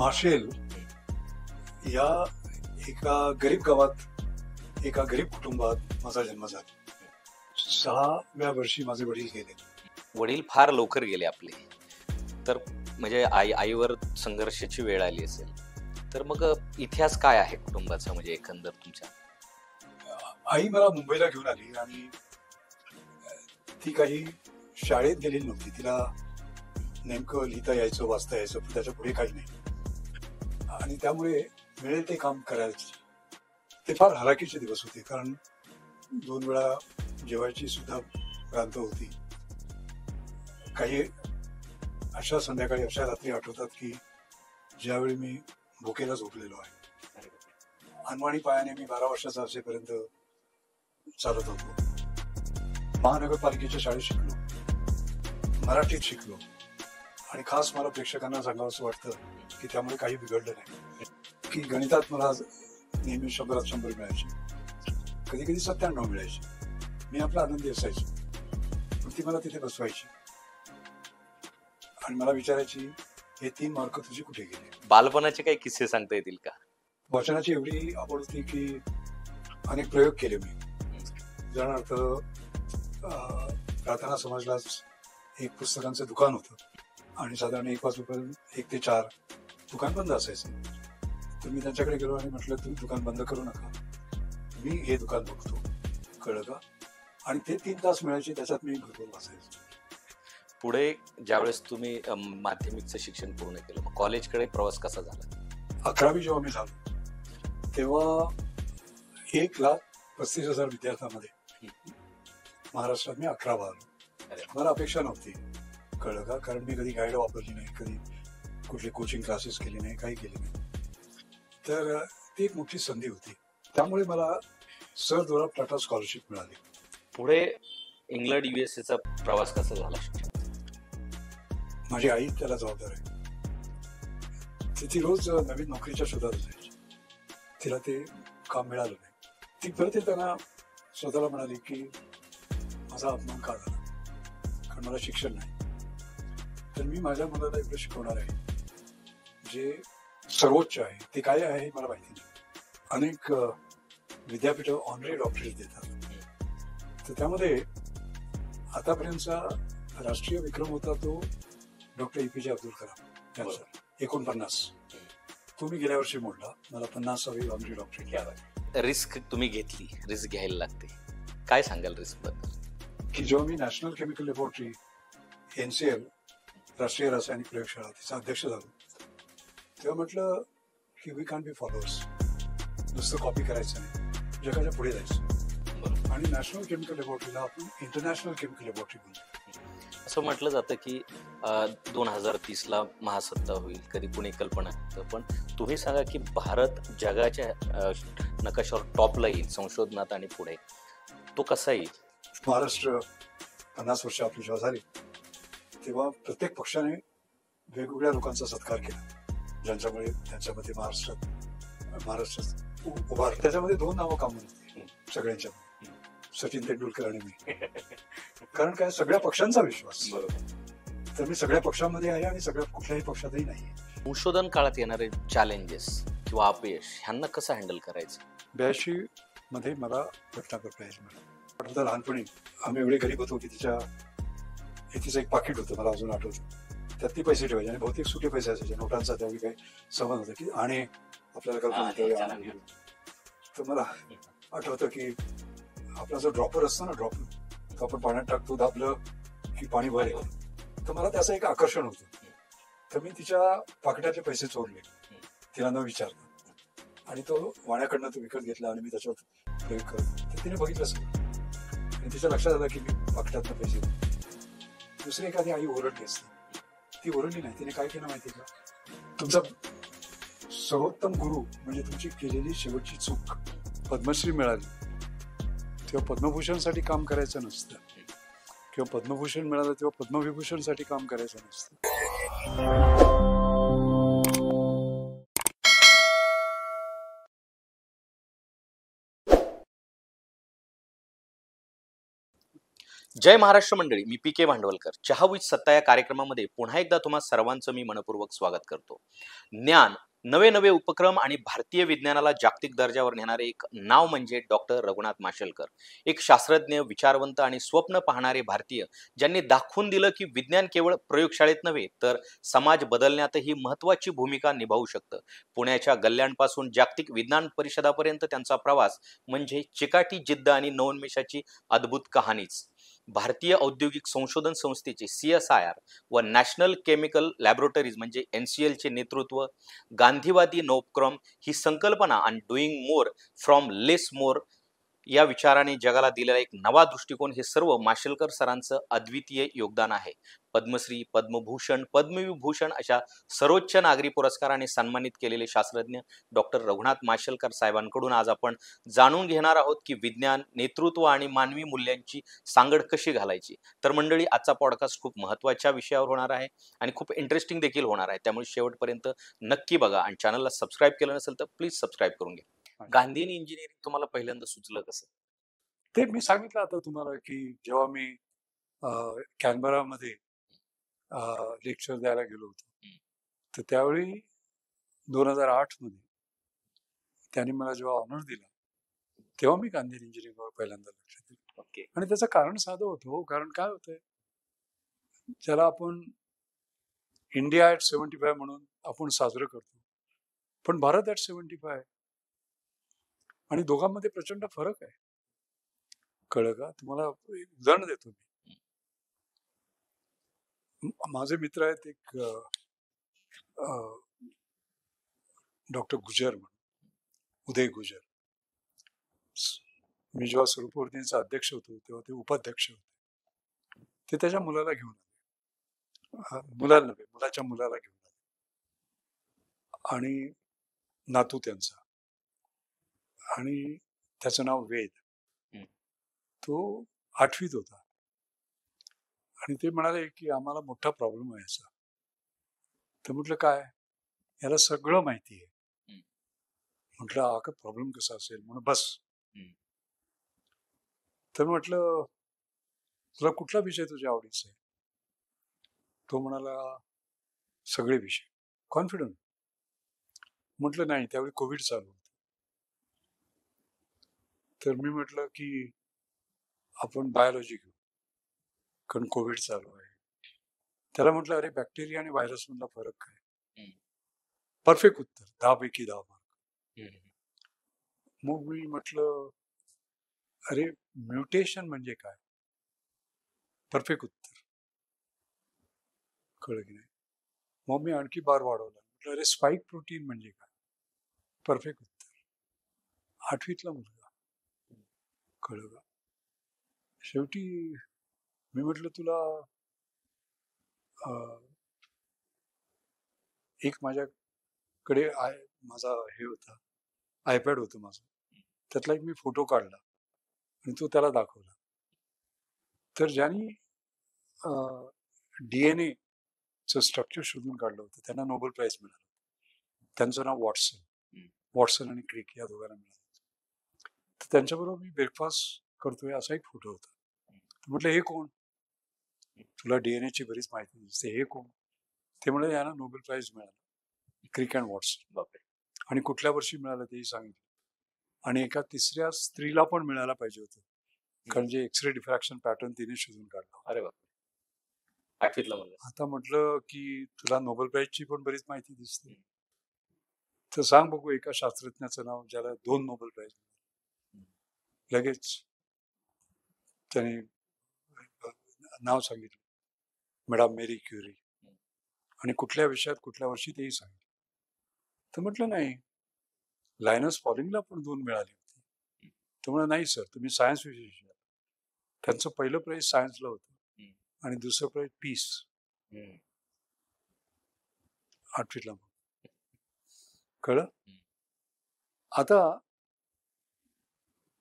माशेल या एका गरीब गावात एका गरीब कुटुंबात माझा जन्म झाला. 6व्या वर्षी माझे वडील गेले. वडील फार लवकर गेले आपले, तर म्हणजे आईवर संघर्षाची वेळ आली असेल. तर मग इतिहास काय आहे कुटुंबाचा, म्हणजे एकंदर तुमच्या? आई मला मुंबईला घेऊन आली आणि ती काही शाळेत गेलेली नव्हती. तिला नेमकं लिहिता यायचं, वाचता यायचं, पण त्याच्या पुढे काही नाही. आणि त्यामुळे मिळेल ते काम करायचे. ते फार हलाखीचे दिवस होते, कारण 2 वेळा जेवायची सुद्धा भ्रांत होती. काही अशा संध्याकाळी, अशा रात्री आठवतात की ज्यावेळी मी भुकेला झोपलेलो आहे. अनवाणी पायाने मी 12 वर्षाचा असेपर्यंत चालत होतो. महानगरपालिकेच्या शाळेत शिकलो, मराठीत शिकलो, आणि खास मला प्रेक्षकांना सांगावं असं वाटतं की त्यामुळे काही बिघडलं नाही. की गणितात मला नेहमी 100त 100 मिळायचे, कधी कधी 97 मिळायचे. मी आपला आनंदी असायचो, पण ती मला तिथे बसवायची आणि मला विचारायची, हे 3 मार्क तुझे कुठे गेले? बालपणाचे काही किस्से सांगता येतील का? वाचनाची एवढी आवड होती की अनेक प्रयोग केले मी. उदाहरणार्थ, प्रार्थना समाजलाच एक पुस्तकांचं दुकान होतं आणि साधारण 1 वाजेपर्यंत 1 ते 4 दुकान बंद असायचं. तर मी त्यांच्याकडे गेलो आणि म्हटलं, तुम्ही दुकान बंद करू नका, मी हे दुकान बघतो, कळलं का? आणि ते 3 तास मिळायचे, त्याच्यात मी भरपूर वाचायचो. पुढे ज्यावेळेस तुम्ही माध्यमिकचं शिक्षण पूर्ण केलं, मग कॉलेजकडे प्रवास कसा झाला? 11वी जेव्हा मी झालो तेव्हा 1,35,000 विद्यार्थ्यांमध्ये महाराष्ट्रात मी 11वा आलो. मला अपेक्षा नव्हती, कळलं का? कारण मी कधी गाईड वापरली नाही, कधी कुठले कोचिंग क्लासेस केले नाही, काही केले नाही. तर ती एक मोठी संधी होती. त्यामुळे मला सर दोरा टाटा स्कॉलरशिप मिळाली. पुढे इंग्लंड USA चा प्रवास कसा झाला? माझी आई त्याला जबाबदार आहे. ती रोज नवीन नोकरीच्या शोधात असायची. तिला ते काम मिळालं नाही. ती परत येताना स्वतःला म्हणाली की माझा अपमान का झाला, कारण मला शिक्षण नाही. तर मी माझ्या मुलाला एवढं शिकवणार आहे जे सर्वोच्च आहे. ते काय आहे मला माहिती नाही. अनेक विद्यापीठ ऑनरी डॉक्टरेट देतात. तर त्यामध्ये आतापर्यंतचा राष्ट्रीय विक्रम होता तो डॉक्टर APJ अब्दुल कलाम यांचा, 49. तो मी गेल्या वर्षी मोडला. मला 50वी ऑनरी डॉक्टरेट घ्यावा. रिस्क तुम्ही घेतली, रिस्क घ्यायला लागते. काय सांगाल रिस्क बद्दल? की जेव्हा मी नॅशनल केमिकल लॅबोरेटरी NCL राष्ट्रीय रासायनिक प्रयोगशाळा तिचा अध्यक्ष झालो, तेव्हा म्हटलं की वी कॅन बी फॉलोअर्स. नुसतं कॉपी करायचं नाही, जगाच्या पुढे जायचं. आणि नॅशनल केमिकल लॅबोरेटरीला आपण इंटरनॅशनल केमिकल लॅबोरेटरी म्हणतो. असं म्हटलं जातं की 2030ला महासत्ता होईल, कधी कुणी कल्पना करतं, पण तुम्ही सांगा की भारत जगाच्या नकाशावर टॉपला येईल संशोधनात आणि पुढे, तो कसा येईल? महाराष्ट्र 50 वर्ष आपली जेव्हा झाली तेव्हा प्रत्येक पक्षाने वेगवेगळ्या लोकांचा सत्कार केला, ज्यांच्यामुळे त्यांच्यामध्ये महाराष्ट्रात उभार. त्याच्यामध्ये 2 नावं कामून होती सगळ्यांच्या, सचिन तेंडुलकर आणि मी. कारण काय, सगळ्या पक्षांचा विश्वास. तर मी सगळ्या पक्षांमध्ये आहे आणि सगळ्या कुठल्याही पक्षातही नाही. संशोधन काळात येणारे चॅलेंजेस किंवा अपयश ह्यांना कसं हँडल करायचं? 82 मध्ये मला रत्नाकर प्राइज मिळाला. आठवतं लहानपणी आम्ही एवढे गरीब होतो की तिचं एक पाकिट होतं, मला अजून आठवतं. त्यात ती पैसे ठेवायचे आणि बहुतेक सुटे पैसे असायचे. नोटांचा त्यावेळी काही संबंध होता की आणि आपल्याला कल्पना. तर मला आठवतं की आपला जो ड्रॉपर असतो ना, ड्रॉपर, तो आपण पाण्यात टाकतो, दाबलं की पाणी वर येतं. तर मला त्याचं एक आकर्षण होतं. तर मी तिच्या पाकिटातले पैसे चोरले, तिला न विचारता, आणि तो वाण्याकडनं तो विकत घेतला आणि मी त्याच्यावर प्रयोग करत. तर तिने बघितलं सगळं आणि तिच्या लक्षात आलं की मी पाकिटातनं पैसे. दुसरी एखादी आई ओरडली असते, ती ओरडली नाही. तिने काय केलं माहिती का, तुमचा सर्वोत्तम गुरु म्हणजे तुमची केलेली शेवटची चूक पद्मश्री मिळाली तेव्हा पद्मभूषणसाठी काम करायचं नसतं, किंवा पद्मभूषण मिळालं तेव्हा पद्मविभूषणसाठी काम करायचं नसतं. जय महाराष्ट्र मंडळी, मी पी के भांडवलकर. चहा विथ सत्ता या कार्यक्रमामध्ये पुन्हा एकदा तुम्हा सर्वांचं मी मनपूर्वक स्वागत करतो. ज्ञान, नवे नवे उपक्रम आणि भारतीय विज्ञानाला जागतिक दर्जावर नेणारे एक नाव म्हणजे डॉक्टर रघुनाथ माशेलकर. एक शास्त्रज्ञ, विचारवंत आणि स्वप्न पाहणारे भारतीय, ज्यांनी दाखवून दिलं की विज्ञान केवळ प्रयोगशाळेत नव्हे तर समाज बदलण्यातही महत्त्वाची भूमिका निभावू शकतं. पुण्याच्या गल्ल्यांपासून जागतिक विज्ञान परिषदापर्यंत त्यांचा प्रवास म्हणजे चिकाटी जिद्द आणि नवोन्मेषाची अद्भुत कहाणीच. भारतीय औद्योगिक संशोधन संस्थेचे CSIR व नॅशनल केमिकल लॅबोरेटरीज म्हणजे NCL चे नेतृत्व, गांधीवादी नवोपक्रम ही संकल्पना आणि doing more from less more या विचाराने जगाला दिलेला एक नवा दृष्टिकोन, हे सर्व माशेलकर सरांचं अद्वितीय योगदान आहे. पद्मश्री, पद्मभूषण, पद्मविभूषण अशा सर्वोच्च नागरी पुरस्काराने सन्मानित केलेले शास्त्रज्ञ डॉक्टर रघुनाथ माशेलकर साहेबांकडून आज आपण जाणून घेणार आहोत की विज्ञान, नेतृत्व आणि मानवी मूल्यांची सांगड कशी घालायची. तर मंडळी, आजचा पॉडकास्ट खूप महत्त्वाच्या विषयावर होणार आहे आणि खूप इंटरेस्टिंग देखील होणार आहे. त्यामुळे शेवटपर्यंत नक्की बघा आणि चॅनलला सबस्क्राईब केलं नसेल तर प्लीज सबस्क्राईब करून घ्या. गांधी इंजिनिअरिंग तुम्हाला पहिल्यांदा सुचलं कसं? ते मी सांगितलं आता तुम्हाला की जेव्हा मी कॅनबरामध्ये लेक्चर द्यायला गेलो होतो, तर त्यावेळी 2008 मध्ये त्यांनी मला जेव्हा ऑनर दिला, तेव्हा मी गांधी इंजिनिअरिंगवर पहिल्यांदा लक्ष दिलं. ओके. आणि त्याचं कारण साधं होतं. कारण काय होतंय, ज्याला आपण इंडिया ॲट 75 म्हणून आपण साजरं करतो, पण भारत ॲट 75 आणि दोघांमध्ये प्रचंड फरक आहे. कळलं का तुम्हाला? एक उदाहरण देतो मी. माझे मित्र आहेत एक डॉक्टर गुजर म्हणून, उदय गुजर. मी जेव्हा स्वरूपवर्धींचा अध्यक्ष होतो तेव्हा ते उपाध्यक्ष होते. ते त्याच्या मुलाला घेऊन आले, मुलाला नव्हे, मुलाच्या मुलाला घेऊन आले आणि नातू त्यांचा, आणि त्याचं नाव वेद. तो 8वीत होता आणि ते म्हणाले की आम्हाला मोठा प्रॉब्लेम आहे याचा. तर म्हटलं काय? याला सगळं माहिती आहे. म्हटलं हा का प्रॉब्लेम कसा असेल? म्हणून बस. तर म्हटलं तुला कुठला विषय तुझ्या आवडीचा आहे? तो म्हणाला सगळे विषय. कॉन्फिडंट. म्हटलं नाही, त्यावेळी कोविड चालू होतं. तर मी म्हटलं की आपण बायोलॉजी घेऊ, कारण कोविड चालू आहे. त्याला म्हटलं अरे बॅक्टेरिया आणि व्हायरस मधला फरक काय? परफेक्ट उत्तर, 10 पैकी 10 मार्क. मग मी म्हटलं अरे म्युटेशन म्हणजे काय? परफेक्ट उत्तर. कळलं की नाही? मग मी आणखी बार वाढवला. म्हटलं अरे स्पाइक प्रोटीन म्हणजे काय? परफेक्ट उत्तर. 8वीतला मुलगा. कळलं का? शेवटी मी म्हटलं तुला एक माझ्याकडे माझा हे होता, आयपॅड होतं माझं, त्यातला एक मी फोटो काढला आणि तो त्याला दाखवला. तर ज्यांनी DNA चं स्ट्रक्चर शोधून काढलं होतं त्यांना नोबेल प्राइज मिळालं. त्यांचं नाव वॉटसन आणि क्रिक या दोघांना मिळालं. तर त्यांच्याबरोबर मी ब्रेकफास्ट करतोय असा एक फोटो होता. म्हटलं हे कोण? तुला DNA ची बरीच माहिती दिसते, हे कोण? ते म्हणजे यांना नोबेल प्राइज मिळालं, क्रिक अँड वॉटसन. आणि कुठल्या वर्षी मिळालं तेही सांगितलं. आणि एका तिसऱ्या स्त्रीला पण मिळायला पाहिजे होतं, कारण जे एक्सरे डिफ्रॅक्शन पॅटर्न तिने शोधून काढला. अरे बाप. 8वीतला मुलगा. आता म्हटलं की तुला नोबेल प्राइजची पण बरीच माहिती दिसते, तर सांग बघू एका शास्त्रज्ञाचं नाव ज्याला 2 नोबेल प्राइज. लगेच त्याने नाव सांगितलं, मॅडम मेरी क्युरी. आणि कुठल्या विषयात कुठल्या वर्षी तेही सांगितलं. तर म्हटलं नाही, लायनस पॉलिंगला पण 2 मिळाली होती. तर म्हणा नाही सर, तुम्ही सायन्स विषयी. त्यांचं पहिलं प्राइज सायन्सला होतं आणि दुसरं प्राइज पीस. 8वीतला. कळलं? आता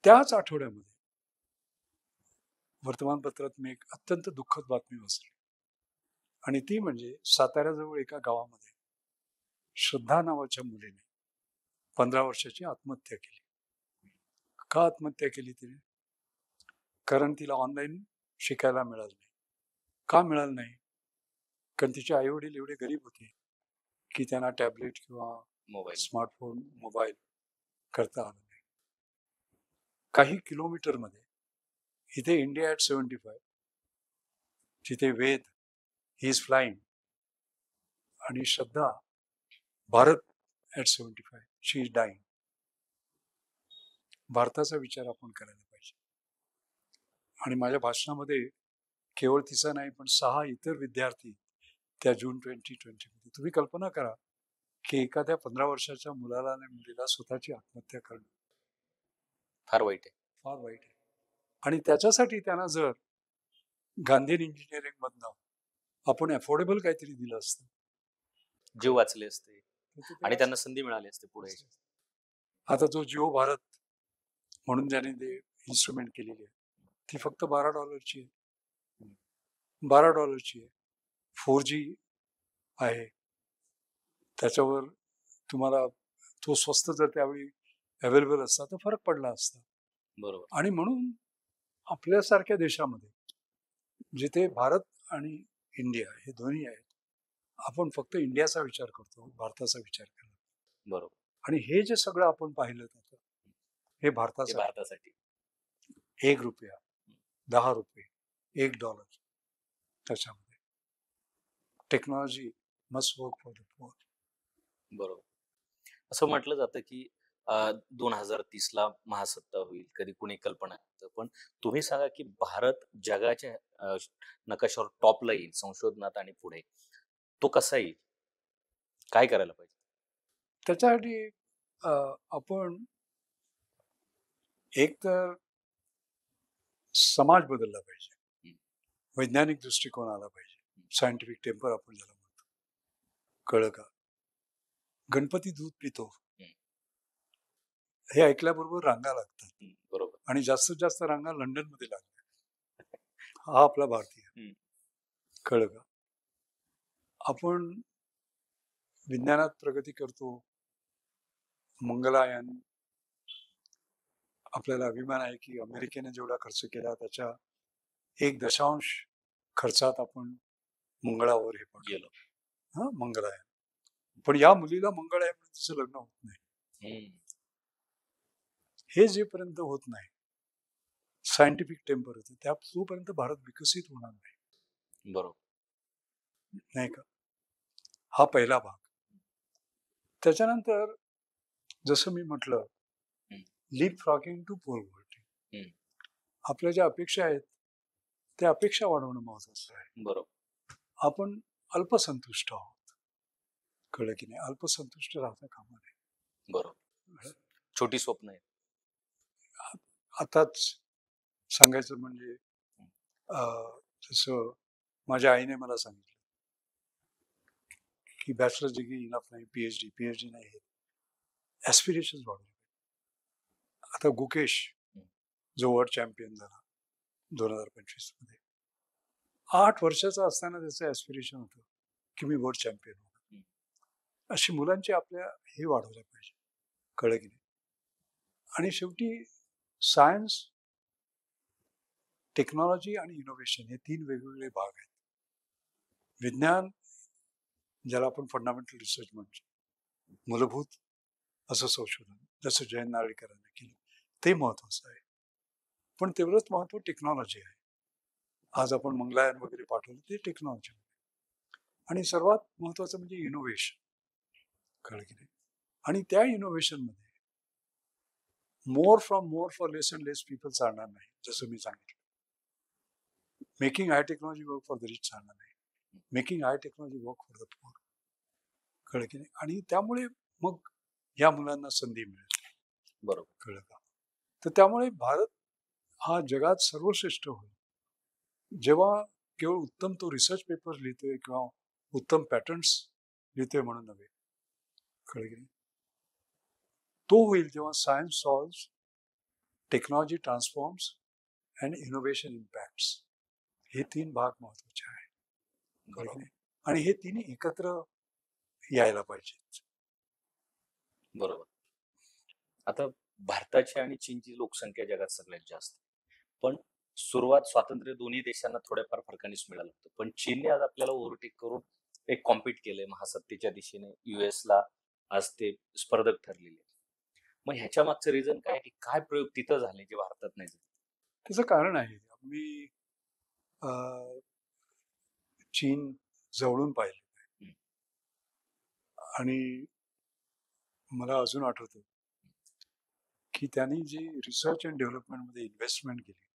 त्याच आठवड्यामध्ये वर्तमानपत्रात मी एक अत्यंत दुःखद बातमी वाचली, आणि ती म्हणजे साताऱ्याजवळ एका गावामध्ये श्रद्धा नावाच्या मुलीने 15 वर्षाची आत्महत्या केली. का आत्महत्या केली तिने? कारण तिला ऑनलाईन शिकायला मिळालं नाही. का मिळालं नाही? कारण तिचे आई वडील एवढे गरीब होते की त्यांना टॅबलेट किंवा मोबाईल. स्मार्टफोन मोबाईल करता आलं नाही. काही किलोमीटरमध्ये इथे इंडिया ॲट 75, तिथे वेद ही इज फ्लाइंग, आणि श्रद्धा Bharat at 75 she is dying. भारताचा विचार आपण करायला पाहिजे. आणि माझ्या भाषणामध्ये केवळ तिचा नाही पण 6 इतर विद्यार्थी त्या जून 2020 मध्ये. तुम्ही कल्पना करा की एखाद्या 15 वर्षाच्या मुलाला आणि मुलीला स्वतःची आत्महत्या करणं फार वाईट आहे. फार वाईट आहे. आणि त्याच्यासाठी त्यांना जर गांधीयन इंजिनिअरिंग मधनं आपण अफोर्डेबल काहीतरी दिलं असतं, जीव वाचले असते तर ते आणि त्यांना संधी मिळाली असते पुढे. आता जो जिओ भारत म्हणून ज्याने ते इन्स्ट्रुमेंट केलेली आहे ती फक्त $12 आहे. $12 आहे. 4G आहे. त्याच्यावर तुम्हाला तो स्वस्त जर त्यावेळी अवेलेबल असता तर फरक पडला असता. बरोबर. आणि म्हणून आपल्यासारख्या देशामध्ये जिथे भारत आणि इंडिया हे दोन्ही आहेत, आपण फक्त इंडियाचा विचार करतो, भारताचा विचार करतो. बरोबर. आणि हे जे सगळं आपण पाहिलं जातं हे ते भारतासाठी. भारतासाठी. ₹1, ₹10, $1 त्याच्यामध्ये technology must work for the poor. बरोबर. असं म्हटलं जातं की 2030ला महासत्ता होईल, कधी कुणी कल्पना करतं, पण तुम्ही सांगा की भारत जगाच्या नकाशावर टॉपला येईल संशोधनात आणि पुढे, तो कसा येईल? काय करायला पाहिजे? त्याच्यासाठी आपण एक तर समाज बदलला पाहिजे, वैज्ञानिक दृष्टिकोन आला पाहिजे, सायंटिफिक टेम्पर आपण ज्याला म्हणतो. कळलं का? गणपती दूध पितो हे ऐकल्याबरोबर रांगा लागतात. बरोबर. आणि जास्तीत जास्त रांगा लंडन मध्ये लागतात. हा आपला भारतीय. कळलं का? आपण विज्ञानात प्रगती करतो, मंगलायान. आपल्याला अभिमान आहे की अमेरिकेने जेवढा खर्च केला त्याच्या 1 दशांश खर्चात आपण मंगळावर हे पण गेलो. हा मंगलायान. पण या मुलीला मंगळ आहे म्हणून तिचं लग्न होत नाही. हे जेपर्यंत होत नाही, सायंटिफिक टेम्पर होतं, त्या तोपर्यंत भारत विकसित होणार नाही. बरोबर. नाही का? हा पहिला भाग. त्याच्यानंतर जसं मी म्हटलं, लीप फ्रॉगिंग टू पोवर्टी. आपल्या ज्या अपेक्षा आहेत त्या अपेक्षा वाढवणं महत्वाचं आहे. बरोबर. आपण अल्पसंतुष्ट आहोत. कळलं की नाही? अल्पसंतुष्ट राहता कामा नये. बरोबर. छोटी स्वप्न आहेत. आताच सांगायचं म्हणजे जसं माझ्या आईने मला सांगितलं की बॅचलर डिग्री इनफ नाही, पीएचडी नाही, ऍस्पिरेशन वाढवले. आता गुकेश जो वर्ल्ड चॅम्पियन झाला 2025 मध्ये, 8 वर्षाचा असताना त्याचं ऍस्पिरेशन होतं की मी वर्ल्ड चॅम्पियन होणार. अशी मुलांची आपल्या हे वाढवलं पाहिजे. कळलं की नाही? आणि शेवटी सायन्स, टेक्नॉलॉजी आणि इनोव्हेशन हे 3 वेगवेगळे भाग आहेत. विज्ञान ज्याला आपण फंडामेंटल रिसर्च म्हणतो, मूलभूत असं संशोधन जसं जयंत नारळीकरांनी केलं ते महत्वाचं आहे. पण तेवढंच महत्व टेक्नॉलॉजी आहे. आज आपण मंगळायान वगैरे पाठवलं ते टेक्नॉलॉजी. आणि सर्वात महत्वाचं म्हणजे इनोव्हेशन. कळलं की नाही? आणि त्या इनोव्हेशन मध्ये more for less and less people चालणार नाही. जसं मी सांगितलं, making high technology work for the rich चालणार नाही, making high technology work for the poor. कळलं की नाही? आणि त्यामुळे मग या मुलांना संधी मिळेल. बरोबर. कळलं का? तर त्यामुळे भारत हा जगात सर्वश्रेष्ठ होईल जेव्हा केवळ उत्तम तो रिसर्च पेपर लिहितोय किंवा उत्तम पॅटर्न्स लिहितोय म्हणून नव्हे. कळलं की नाही? तो होईल जेव्हा science solves, technology transforms and innovation impacts. हे 3 भाग महत्वाचे आहेत. कळलं की नाही? आणि हे तिन्ही एकत्र यायला पाहिजेत. बरोबर. आता भारताची आणि चीनची लोकसंख्या जगात सगळ्यात जास्त, पण सुरुवात स्वातंत्र्य दोन्ही देशांना थोड्याफार फरकानेच मिळालं होतं. पण चीनने आज आपल्याला ओव्हरटेक करून एक कॉम्पीट केलंय महासत्तेच्या दिशेने. ला आज ते स्पर्धक ठरलेले आहेत. मग ह्याच्या मागचं रिझन काय की काय प्रयोग तिथं झाले जे भारतात नाही झाले? त्याचं कारण आहे. मी अ, चीन जवळून पाहिलं हं. आणि मला अजून आठवतं की त्यांनी जी रिसर्च अँड डेव्हलपमेंटमध्ये इन्व्हेस्टमेंट केली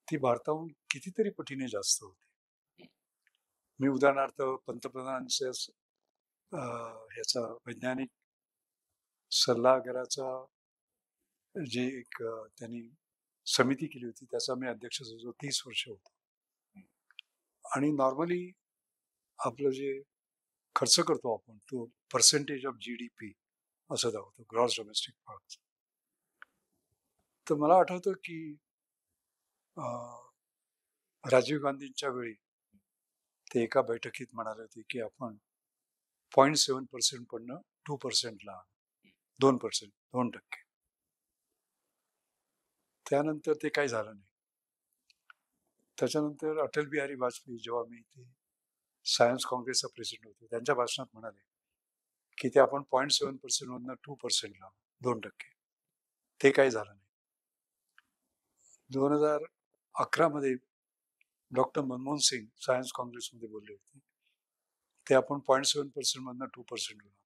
ती भारताहून कितीतरी पटीने जास्त होती. मी उदाहरणार्थ पंतप्रधानांच्या ह्याचा वैज्ञानिक सल्लागाराचा जे एक त्यांनी समिती केली होती त्याचा मी अध्यक्ष जो 30 वर्ष होतो. आणि नॉर्मली आपलं जे खर्च करतो आपण तो पर्सेंटेज ऑफ GDP असं दाखवतो, ग्रॉस डोमेस्टिक प्रोडक्ट. तर मला आठवतं की राजीव गांधींच्या वेळी ते एका बैठकीत म्हणाले होते की आपण 0.7% पडणं 2%ला 2%, 2%. त्यानंतर ते काही झालं नाही. त्याच्यानंतर अटल बिहारी वाजपेयी जेव्हा मी ते सायन्स काँग्रेसचा प्रेसिडेंट होतो त्यांच्या भाषणात म्हणाले की ते आपण 0.7% मधनं 2%ला 2%. ते काही झालं नाही. 2011 मध्ये डॉक्टर मनमोहन सिंग सायन्स काँग्रेसमध्ये बोलले होते ते आपण 0.7% मधनं 2% होणार.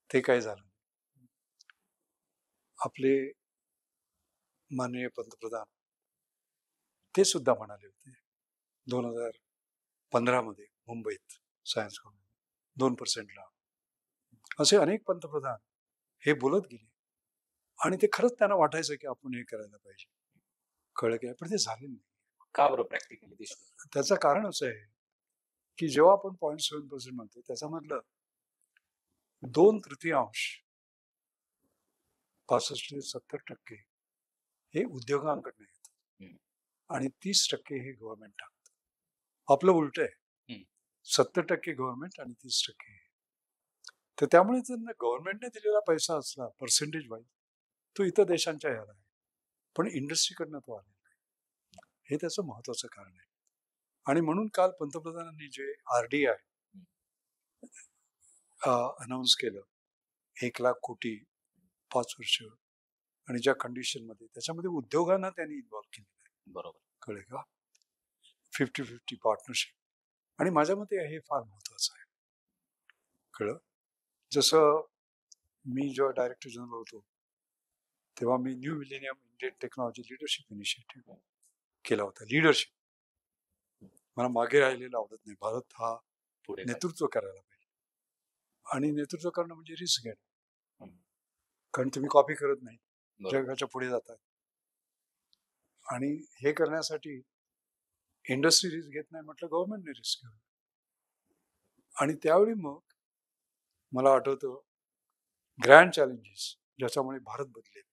ते काही झालं नाही. आपले माननीय पंतप्रधान ते सुद्धा म्हणाले होते 2015 मध्ये मुंबईत सायन्स काँग्रेस 2%ला. असे अनेक पंतप्रधान हे बोलत गेले आणि ते खरंच त्यांना वाटायचं की आपण हे करायला पाहिजे. कळलं की पण ते झाले नाही. का बरं प्रॅक्टिकली दिसलं? त्याचं कारण असं आहे की जेव्हा आपण 0.7% म्हणतो त्याच्यामधलं 2/3 65 ते 70% हे उद्योगांकडनं येतं आणि 30% हे गव्हर्नमेंट टाकतं. आपलं उलट आहे. 70% गव्हर्नमेंट आणि 30% तर त्यामुळे जर गव्हर्नमेंटने दिलेला पैसा असला पर्सेंटेज वाईज तो इतर देशांच्या ह्याला आहे पण इंडस्ट्रीकडनं तो आलेला आहे. हे त्याचं महत्वाचं कारण आहे. आणि म्हणून काल पंतप्रधानांनी जे RDI अनाऊन्स केलं 1,00,000 कोटी 5 वर्ष आणि ज्या कंडिशन मध्ये त्याच्यामध्ये उद्योगांना त्यांनी इन्व्हॉल्व्ह केलेलं आहे. बरोबर. कळलं का? 50-50 पार्टनरशिप आणि माझ्या मते हे फार महत्वाचं आहे. कळलं? जसं मी जेव्हा डायरेक्टर जनरल होतो तेव्हा मी new millennium Indian technology leadership initiative केला होता. लिडरशिप मला मागे राहिलेलं आवडत नाही. भारत हा पुढे नेतृत्व करायला पाहिजे आणि नेतृत्व करणं म्हणजे रिस्क घेणं. कारण तुम्ही कॉपी करत नाही, जगाच्या पुढे जातात आणि हे करण्यासाठी इंडस्ट्री रिस्क घेत नाही म्हटलं गव्हर्नमेंटने रिस्क घ्यावी. आणि त्यावेळी मग मला आठवतं ग्रँड चॅलेंजेस ज्याच्यामुळे भारत बदलेल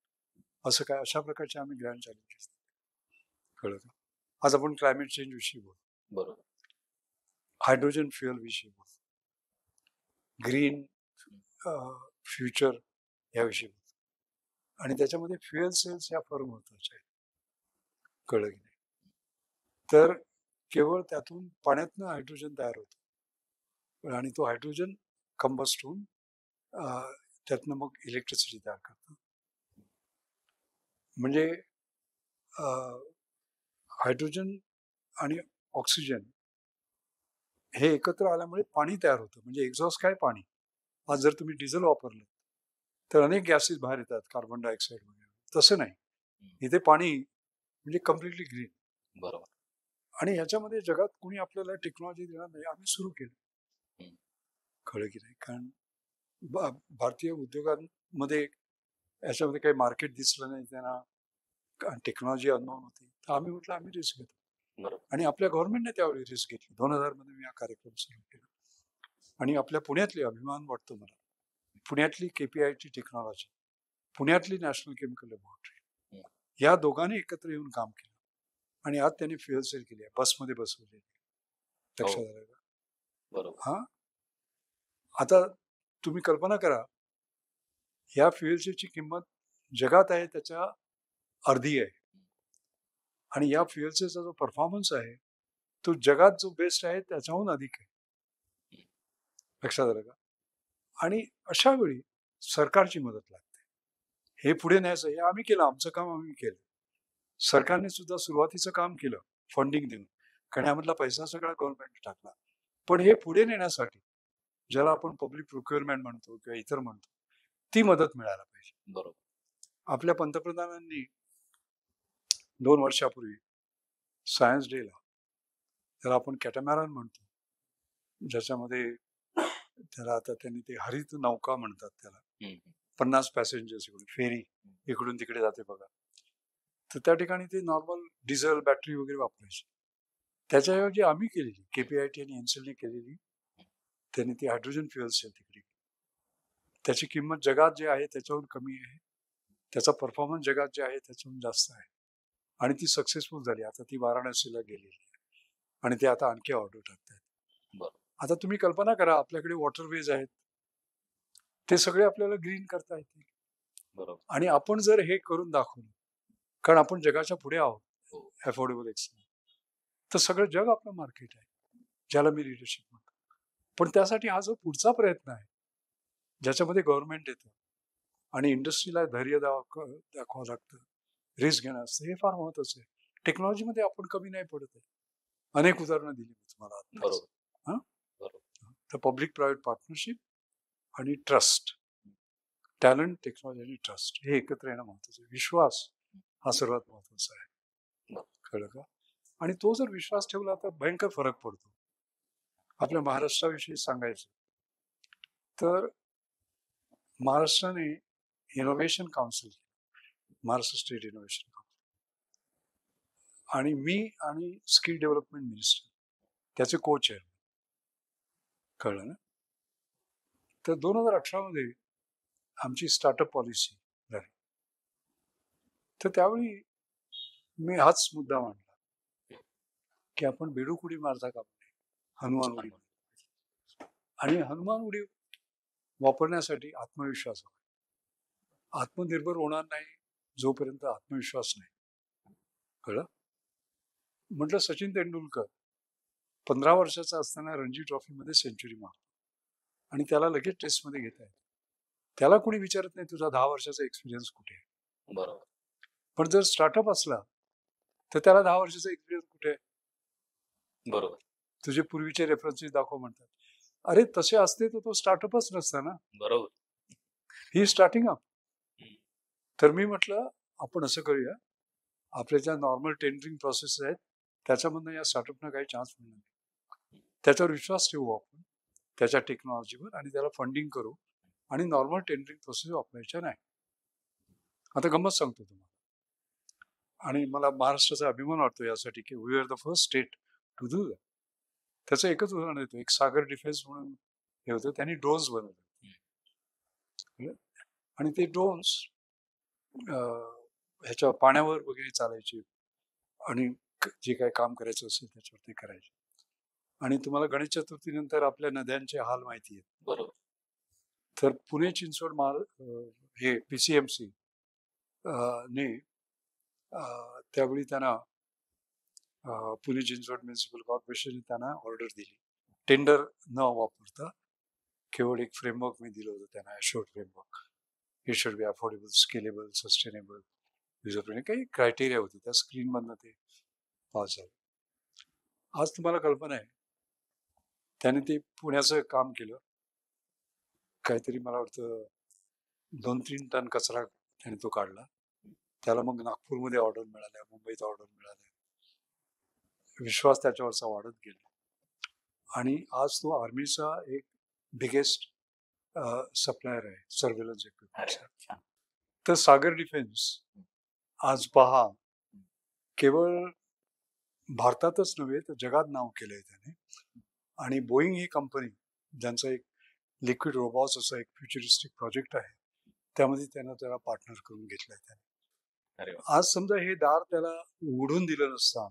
असं काय अशा प्रकारचे आम्ही ग्रँड चॅलेंजेस कळलं का? आज आपण क्लायमेट चेंज विषयी बोलू. बरोबर. हायड्रोजन फ्युएल विषयी बोलू. ग्रीन फ्युचर याविषयी बोलू. आणि त्याच्यामध्ये फ्युएल सेल्स ह्या फार महत्वाच्या आहेत. कळलं की नाही? तर केवळ त्यातून पाण्यातनं हायड्रोजन तयार होतं आणि तो हायड्रोजन कंबस्ट होऊन त्यातनं मग इलेक्ट्रिसिटी तयार करतं. म्हणजे हायड्रोजन आणि ऑक्सिजन हे एकत्र आल्यामुळे पाणी तयार होतं. म्हणजे एक्झॉस्ट काय पाणी. आज जर तुम्ही डिझेल वापरलं तर अनेक गॅसेस बाहेर येतात, कार्बन डायऑक्साईड वगैरे. तसं नाही, इथे पाणी म्हणजे कम्प्लिटली ग्रीन. बरोबर. आणि ह्याच्यामध्ये जगात कोणी आपल्याला टेक्नॉलॉजी देणार नाही, आम्ही सुरू केलं. कळलं की नाही? कारण भारतीय उद्योगांमध्ये याच्यामध्ये काही मार्केट दिसलं नाही त्यांना, टेक्नॉलॉजी अननोन होती, तर आम्ही म्हटलं आम्ही रिस्क घेतो. आणि आपल्या गव्हर्नमेंटने त्यावेळी रिस्क घेतली. 2000 मध्ये मी हा कार्यक्रम सुरू केला आणि आपल्या पुण्यातली अभिमान वाटतो मला, पुण्यातली KPIT टेक्नॉलॉजी, पुण्यातली नॅशनल केमिकल लॅबोरेटरी या दोघांनी एकत्र येऊन काम केलं आणि आज त्यांनी फ्युएल सेल केली आहे, बसमध्ये बसवलेली. लक्षात आलं का? बरोबर. हा, आता तुम्ही कल्पना करा या फ्युएल सेलची किंमत जगात आहे त्याच्या अर्धी आहे. आणि या फ्युएलचा जो परफॉर्मन्स आहे तो जगात जो बेस्ट आहे त्याच्याहून अधिक आहे. लक्षात आलं का? आणि अशा वेळी सरकारची मदत लागते. हे पुढे न्यायचं हे आम्ही केलं, आमचं काम आम्ही केलं. सरकारने सुद्धा सुरुवातीचं काम केलं फंडिंग देऊन, कारण यामधला पैसा सगळा गव्हर्नमेंट टाकला. पण हे पुढे नेण्यासाठी ज्याला आपण पब्लिक प्रोक्युअरमेंट म्हणतो किंवा इतर म्हणतो, ती मदत मिळायला पाहिजे. बरोबर. आपल्या पंतप्रधानांनी 2 वर्षापूर्वी सायन्स डेला, त्याला आपण कॅटामॅरॉन म्हणतो, ज्याच्यामध्ये त्याला आता त्यांनी ते हरित नौका म्हणतात त्याला, 50 पॅसेंजर्स इकडून फेरी इकडून तिकडे जाते बघा. तर त्या ठिकाणी ते नॉर्मल डिझेल बॅटरी वगैरे वापरायचे. त्याच्याऐवजी आम्ही केलेली, KPIT आणि एनसेलने केलेली, त्यांनी ती हायड्रोजन फ्युएल्स आहे तिकडे. त्याची किंमत जगात जे आहे त्याच्याहून कमी आहे, त्याचा परफॉर्मन्स जगात जे आहे त्याच्याहून जास्त आहे, आणि ती सक्सेसफुल झाली. आता ती वाराणसीला गेलेली आहे आणि ते आता आणखी ऑर्डर टाकतात. आता तुम्ही कल्पना करा, आपल्याकडे वॉटरवेज आहेत, ते सगळे आपल्याला ग्रीन करता येतील. बरोबर. आणि आपण जर हे करून दाखवलं, कारण आपण जगाच्या पुढे आहोत अफोर्डेबल एक्सने, तर सगळं जग आपलं मार्केट आहे, ज्याला मी लिडरशिप म्हणतो. पण त्यासाठी हा जो पुढचा प्रयत्न आहे, ज्याच्यामध्ये गव्हर्नमेंट येतं आणि इंडस्ट्रीला धैर्य दाखवावं लागतं, रिस्क घेणं असतं, हे फार महत्वाचं आहे. टेक्नॉलॉजीमध्ये आपण कमी नाही पडत आहे. अनेक उदाहरणं दिली मी तुम्हाला. तर पब्लिक प्रायव्हेट पार्टनरशिप आणि ट्रस्ट, टॅलेंट, टेक्नॉलॉजी आणि ट्रस्ट हे एकत्र येणं महत्वाचं आहे. विश्वास हा सर्वात महत्वाचा आहे, कळलं का? आणि तो जर विश्वास ठेवला तर भयंकर फरक पडतो. आपल्या महाराष्ट्राविषयी सांगायचं तर महाराष्ट्राने innovation council, Maharashtra state innovation council, आणि मी आणि स्किल डेव्हलपमेंट मिनिस्टर त्याचे को चेअरमन, कळलं ना? तर 2018 मध्ये आमची स्टार्टअप पॉलिसी झाली. तर त्यावेळी मी हाच मुद्दा मांडला की आपण बेडूक उडी मारता कामा नये, हनुमान उडी. आणि हनुमान उडी वापरण्यासाठी आत्मविश्वास हवा. आत्मनिर्भर होणार नाही जोपर्यंत आत्मविश्वास नाही, कळलं? म्हटलं सचिन तेंडुलकर 15 वर्षाचा असताना रणजी ट्रॉफीमध्ये सेंचुरी मारतो आणि त्याला लगेच टेस्टमध्ये घेता येतं. त्याला कोणी विचारत नाही तुझा 10 वर्षाचा एक्सपिरियन्स कुठे आहे. बरोबर. पण जर स्टार्टअप असला तर त्याला 10 वर्षाचा एक्सपिरियन्स कुठे आहे. बरोबर. तुझे पूर्वीचे रेफरन्सेस दाखव म्हणतात. अरे तसे असते तर तो स्टार्टअपच नसता ना. बरोबर. ही स्टार्टिंग अप. तर मी म्हटलं आपण असं करूया, आपल्या ज्या नॉर्मल टेंडरिंग प्रोसेस आहेत त्याच्यामधनं या स्टार्टअपना काही चान्स मिळणार नाही. त्याच्यावर विश्वास ठेवू आपण, त्याच्या टेक्नॉलॉजीवर, आणि त्याला फंडिंग करू आणि नॉर्मल टेंडरिंग प्रोसेस वापरायच्या नाही. आता गंमत सांगतो तुम्हाला, आणि मला महाराष्ट्राचा अभिमान वाटतो यासाठी की we are the first state to do that. त्याचं एकच उदाहरण देतो. एक सागर डिफेन्स म्हणून हे होतं, त्यांनी ड्रोन्स बनवले आणि ते ड्रोन्स ह्याच्या पाण्यावर वगैरे चालायचे आणि जे काही काम करायचं असेल त्याच्यावर ते करायचे. आणि तुम्हाला गणेश चतुर्थीनंतर आपल्या नद्यांचे हाल माहिती आहेत. बरोबर. तर पुणे चिंचवड हे PCMC ने त्यावेळी त्यांना पुणे चिंचवड म्युनिसिपल कॉर्पोरेशनने त्यांना ऑर्डर दिली, टेंडर न वापरता केवळ एक फ्रेमवर्क मी दिलं होतं त्यांना, assured framework. It should be affordable, scalable, sustainable, user friendly, काही क्रायटेरिया होते. त्या स्क्रीनमधनं ते पास झालं. आज तुम्हाला कल्पना आहे, त्याने ते पुण्याचं काम केलं. काहीतरी मला वाटतं 2-3 टन कचरा त्याने तो काढला. त्याला मग नागपूरमध्ये ऑर्डर मिळाल्या, मुंबईत ऑर्डर मिळाल्या. विश्वास त्याच्यावरचा वाढत गेला आणि आज तो आर्मीचा एक बिगेस्ट सप्लायर आहे सर्व्हेलन्स इक्विपमेंटचा. तर सागर डिफेन्स आज पहा, केवळ भारतातच नव्हे तर जगात नाव केलंय त्याने. आणि बोईंग ही कंपनी, ज्यांचा एक लिक्विड रोबॉट्स असा एक फ्युचरिस्टिक प्रोजेक्ट आहे, त्यामध्ये त्याला पार्टनर करून घेतलंय त्याने. आज समजा हे दार त्याला उघडून दिलं नसतं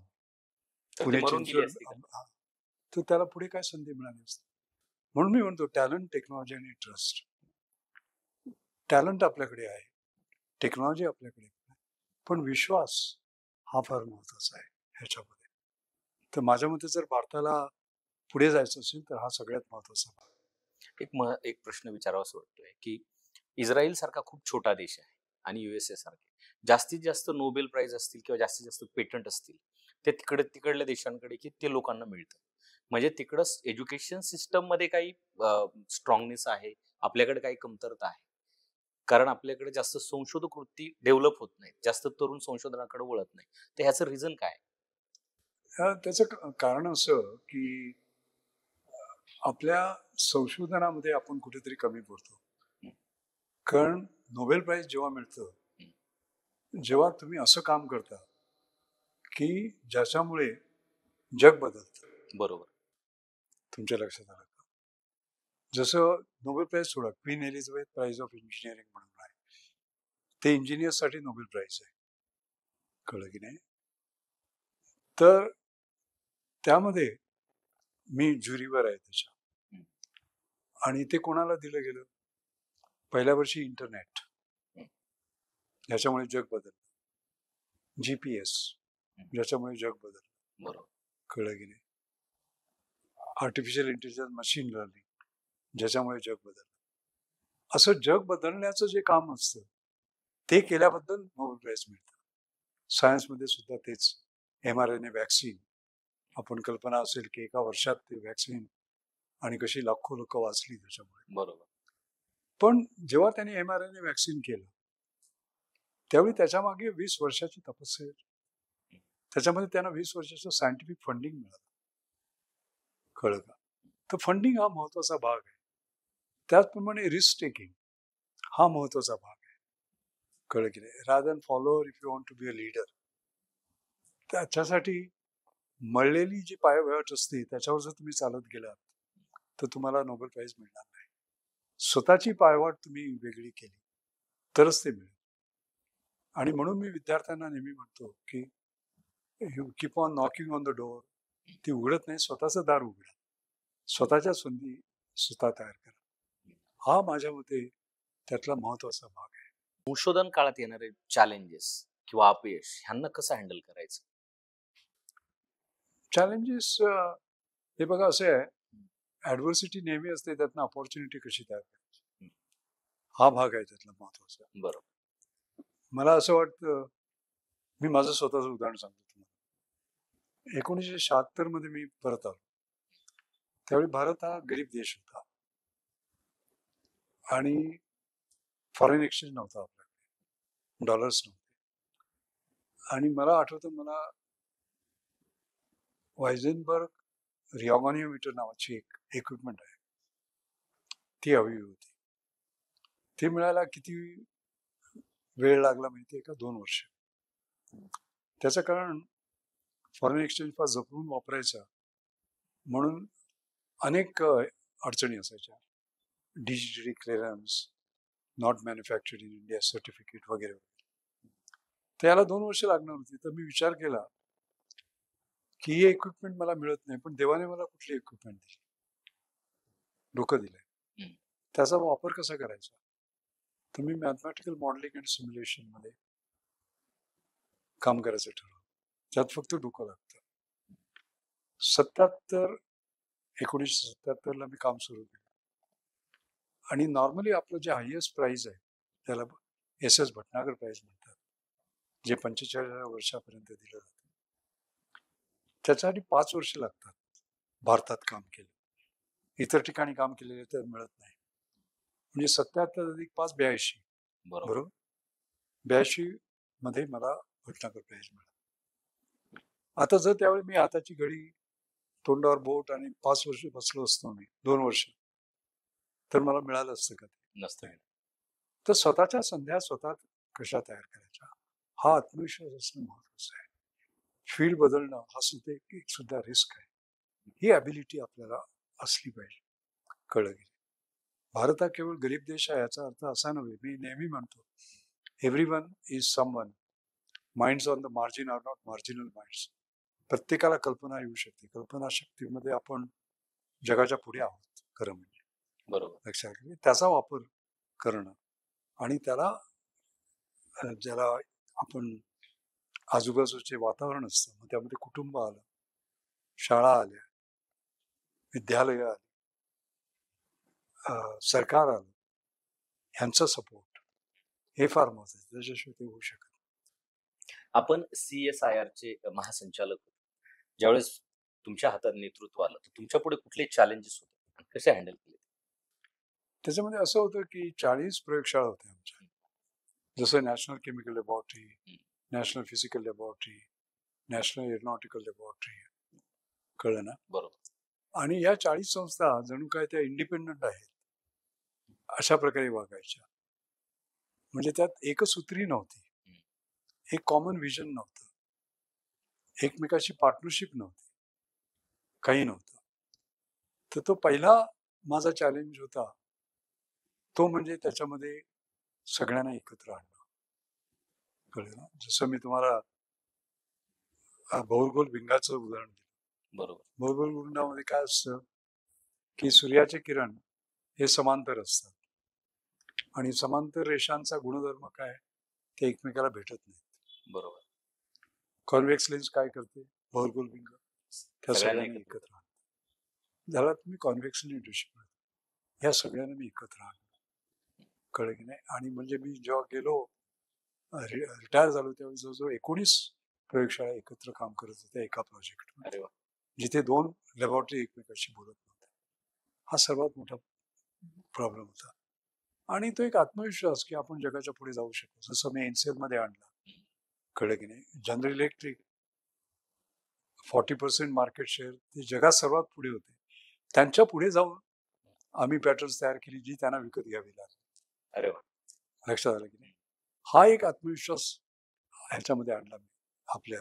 पुणे चिंचवड, तर त्याला पुढे काय संधी मिळाली असते. म्हणून मी म्हणतो टॅलेंट, टेक्नॉलॉजी आणि ट्रस्ट. टॅलेंट आपल्याकडे आहे, टेक्नॉलॉजी आपल्याकडे आहे, पण विश्वास हा फार महत्वाचा आहे ह्याच्यामध्ये. तर माझ्या मते जर भारताला पुढे जायचं असेल तर हा सगळ्यात महत्वाचा भाग. एक प्रश्न विचारावासा वाटतोय की इस्रायल सारखा खूप छोटा देश आहे आणि युएसए सारखे जास्तीत जास्त नोबेल प्राइज असतील किंवा जास्तीत जास्त पेटंट असतील ते तिकडल्या देशांकडे की ते लोकांना मिळतं. म्हणजे तिकडं एज्युकेशन सिस्टम मध्ये काही स्ट्रॉंगनेस आहे, आपल्याकडे काही कमतरता आहे. कारण आपल्याकडे जास्त संशोधक वृत्ती डेव्हलप होत नाही, जास्त तरुण संशोधनाकडे वळत नाही. तर ह्याचं रिझन काय? त्याचं कारण असं की आपल्या संशोधनामध्ये आपण कुठेतरी कमी पडतो. कारण नोबेल प्राइज जेव्हा मिळतं, जेव्हा तुम्ही असं काम करता की ज्याच्यामुळे जग बदलतं. बरोबर. तुमच्या लक्षात आलं का? जसं नोबेल प्राइज सोडा, Queen Elizabeth prize of engineering म्हणून आहे, ते इंजिनियर्ससाठी नोबेल प्राइज आहे. कळलं की नाही? तर त्यामध्ये मी ज्युरीवर आहे त्याच्या. आणि ते कोणाला दिलं गेलं? पहिल्या वर्षी इंटरनेट, ज्याच्यामुळे जग बदललं. GPS, ज्याच्यामुळे जग बदललं. बरोबर. कळलं की नाही? आर्टिफिशियल इंटेलिजन्स, मशीन लर्निंग, ज्याच्यामुळे जग बदललं. असं जग बदलण्याचं जे काम असतं ते केल्याबद्दल नोबेल प्राइज मिळतं. सायन्समध्ये सुद्धा तेच. mRNA वॅक्सिन, आपण कल्पना असेल की एका वर्षात ते वॅक्सिन आणि कशी लाखो लोक वाचली त्याच्यामुळे. बरोबर. पण जेव्हा त्यांनी mRNA वॅक्सिन केलं त्यावेळी त्याच्या मागे 20 वर्षाची तपस्या आहे. त्याच्यामध्ये त्यांना 20 वर्षाचं सायंटिफिक फंडिंग मिळालं. कळलं का? तर फंडिंग हा महत्वाचा भाग आहे. त्याचप्रमाणे रिस्क टेकिंग हा महत्वाचा भाग आहे. कळलं की नाही? Rather than follower if you want to be a leader. त्याच्यासाठी मळलेली जी पायवाट असते त्याच्यावर जर तुम्ही चालत गेलात तर तुम्हाला नोबेल प्राइज मिळणार नाही. स्वतःची पायवाट तुम्ही वेगळी केली तरच ते मिळेल. आणि म्हणून मी विद्यार्थ्यांना नेहमी म्हणतो की you keep on knocking on the door. ती उघडत नाही, स्वतःचं दार उघडा, स्वतःच्या संधी स्वतः तयार करा. हा माझ्या मते त्यातला महत्वाचा भाग आहे. संशोधन काळात येणारे चॅलेंजेस किंवा अपयश ह्यांना कसं हँडल करायचं? चॅलेंजेस हे बघा असे आहे, ऍडव्हर्सिटी नेहमी असते, त्यातनं अपॉर्च्युनिटी कशी तयार करायची हा भाग आहे त्यातला महत्वाचा. बरोबर. मला असं वाटतं, मी माझं स्वतःचं उदाहरण सांगतो तुम्हाला. 1976 मध्ये मी परत आलो. त्यावेळी भारत हा गरीब देश होता आणि फॉरेन एक्सचेंज नव्हता आपल्याकडे, डॉलर्स नव्हते. आणि मला आठवतं, मला वायझेनबर्ग रिओगॉनिओमीटर नावाची एक इक्विपमेंट आहे, ती हवी होती. ती मिळायला किती वेळ लागला माहितीये का? 2 वर्ष. त्याचं कारण फॉरेन एक्सचेंज फार जपून वापरायचा म्हणून अनेक अडचणी असायच्या. डिजिटरी clearance, not manufactured in India certificate वगैरे. त्याला 2 वर्ष लागणार होती. तर मी विचार केला की ही इक्विपमेंट मला मिळत नाही, पण देवाने मला कुठली इक्विपमेंट दिली, डोकं दिलंय, त्याचा वापर कसा करायचा. तर मी मॅथमॅटिकल मॉडेलिंग अँड सिम्युलेशन मध्ये काम करायचं ठरवलं. त्यात फक्त डोकं लागतं. 1977 ला मी काम सुरू केलं. आणि नॉर्मली आपलं जे हायएस्ट प्राइज आहे त्याला SS भटनागर प्राइज म्हणतात, जे 45 वर्षापर्यंत दिलं जातं. त्याच्यासाठी 5 वर्ष लागतात भारतात काम केलं. इतर ठिकाणी काम केलेलं तर मिळत नाही. म्हणजे 77 अधिक 5 82. बरोबर. 82 मध्ये मला भटनागर प्राइज मिळाला. आता जर त्यावेळी मी हाताची घडी, तोंडावर बोट आणि 5 वर्ष बसलो असतो मी, 2 वर्ष, तर मला मिळालं असतं का? ते नसतं. तर स्वतःच्या संध्या स्वतः कशा तयार करायच्या हा आत्मविश्वास असणं महत्वाचं आहे. फील्ड बदलणं हा सुद्धा एक सुद्धा रिस्क आहे. ही ॲबिलिटी आपल्याला असली पाहिजे. कळलं की? भारत हा केवळ गरीब देश आहे याचा अर्थ असा नव्हे. मी नेहमी म्हणतो, everyone is someone. Minds on the margin are not marginal minds. प्रत्येकाला कल्पना येऊ शकते. कल्पना शक्तीमध्ये आपण जगाच्या पुढे आहोत, खरं म्हणजे. बरोबर. लक्षात घ्या. त्याचा वापर करणं आणि त्याला ज्याला आपण आजूबाजूचे वातावरण असतं, मग त्यामध्ये कुटुंब आलं, शाळा आल्या, विद्यालय आली, सरकार आलं, ह्यांचा सपोर्ट हे फार महत्वाचं, त्याच्याशिवाय ते होऊ शकत नाही. आपण CSIR चे महासंचालक होते. ज्यावेळेस तुमच्या हातात नेतृत्व आलं, तर तुमच्या पुढे कुठले चॅलेंजेस होते आणि कसे हँडल केले? त्याच्यामध्ये असं होतं की 40 प्रयोगशाळा होत्या आमच्या, जसं national chemical laboratory, national physical laboratory, national aeronautical laboratory, कळलं ना? बरोबर. आणि या 40 संस्था जणू काय त्या इंडिपेंडंट आहेत अशा प्रकारे वागायच्या. म्हणजे त्यात एकसूत्री नव्हती, एक कॉमन विजन नव्हतं, एकमेकाची पार्टनरशिप नव्हती, काही नव्हतं. तर तो पहिला माझा चॅलेंज होता, तो म्हणजे त्याच्यामध्ये सगळ्यांना एकत्र आणणं. कळलं ना? जसं मी तुम्हाला बहुर्गोल भिंगाचं उदाहरण दिलं. बरोबर. बहुर्गोल भिंगामध्ये काय असतं की सूर्याचे किरण हे समांतर असतात आणि समांतर रेषांचा गुणधर्म काय, ते एकमेकाला भेटत नाही. बरोबर. कॉन्व्हेक्स लेन्स काय करते, बहुर्गोल भिंग त्या सगळ्यांना एकत्र आणतात. झाला तुम्ही कॉन्व्हेक्स न्यूट्रिशन, ह्या सगळ्यांना मी एकत्र आणलं. कळलं की नाही? आणि म्हणजे मी जेव्हा गेलो रिटायर झालो त्यावेळी जवळजवळ 19 प्रयोगशाळा एकत्र काम करत होत्या एका प्रोजेक्ट, जिथे 2 लॅबॉरेटरी एकमेकाशी बोलत नव्हत्या. हा सर्वात मोठा प्रॉब्लेम होता. आणि तो एक आत्मविश्वास की आपण जगाच्या पुढे जाऊ शकतो, जसं मी NCL मध्ये आणला. कळलं की नाही? जनरल इलेक्ट्रिक 40% मार्केट शेअर, ते जगात सर्वात पुढे होते. त्यांच्या पुढे जाऊन आम्ही पॅटर्न्स तयार केली जी त्यांना विकत घ्यावी लागली. अरे वा. लक्षात आलं की नाही? हा एक आत्मविश्वास ह्याच्यामध्ये आणला मी आपल्या.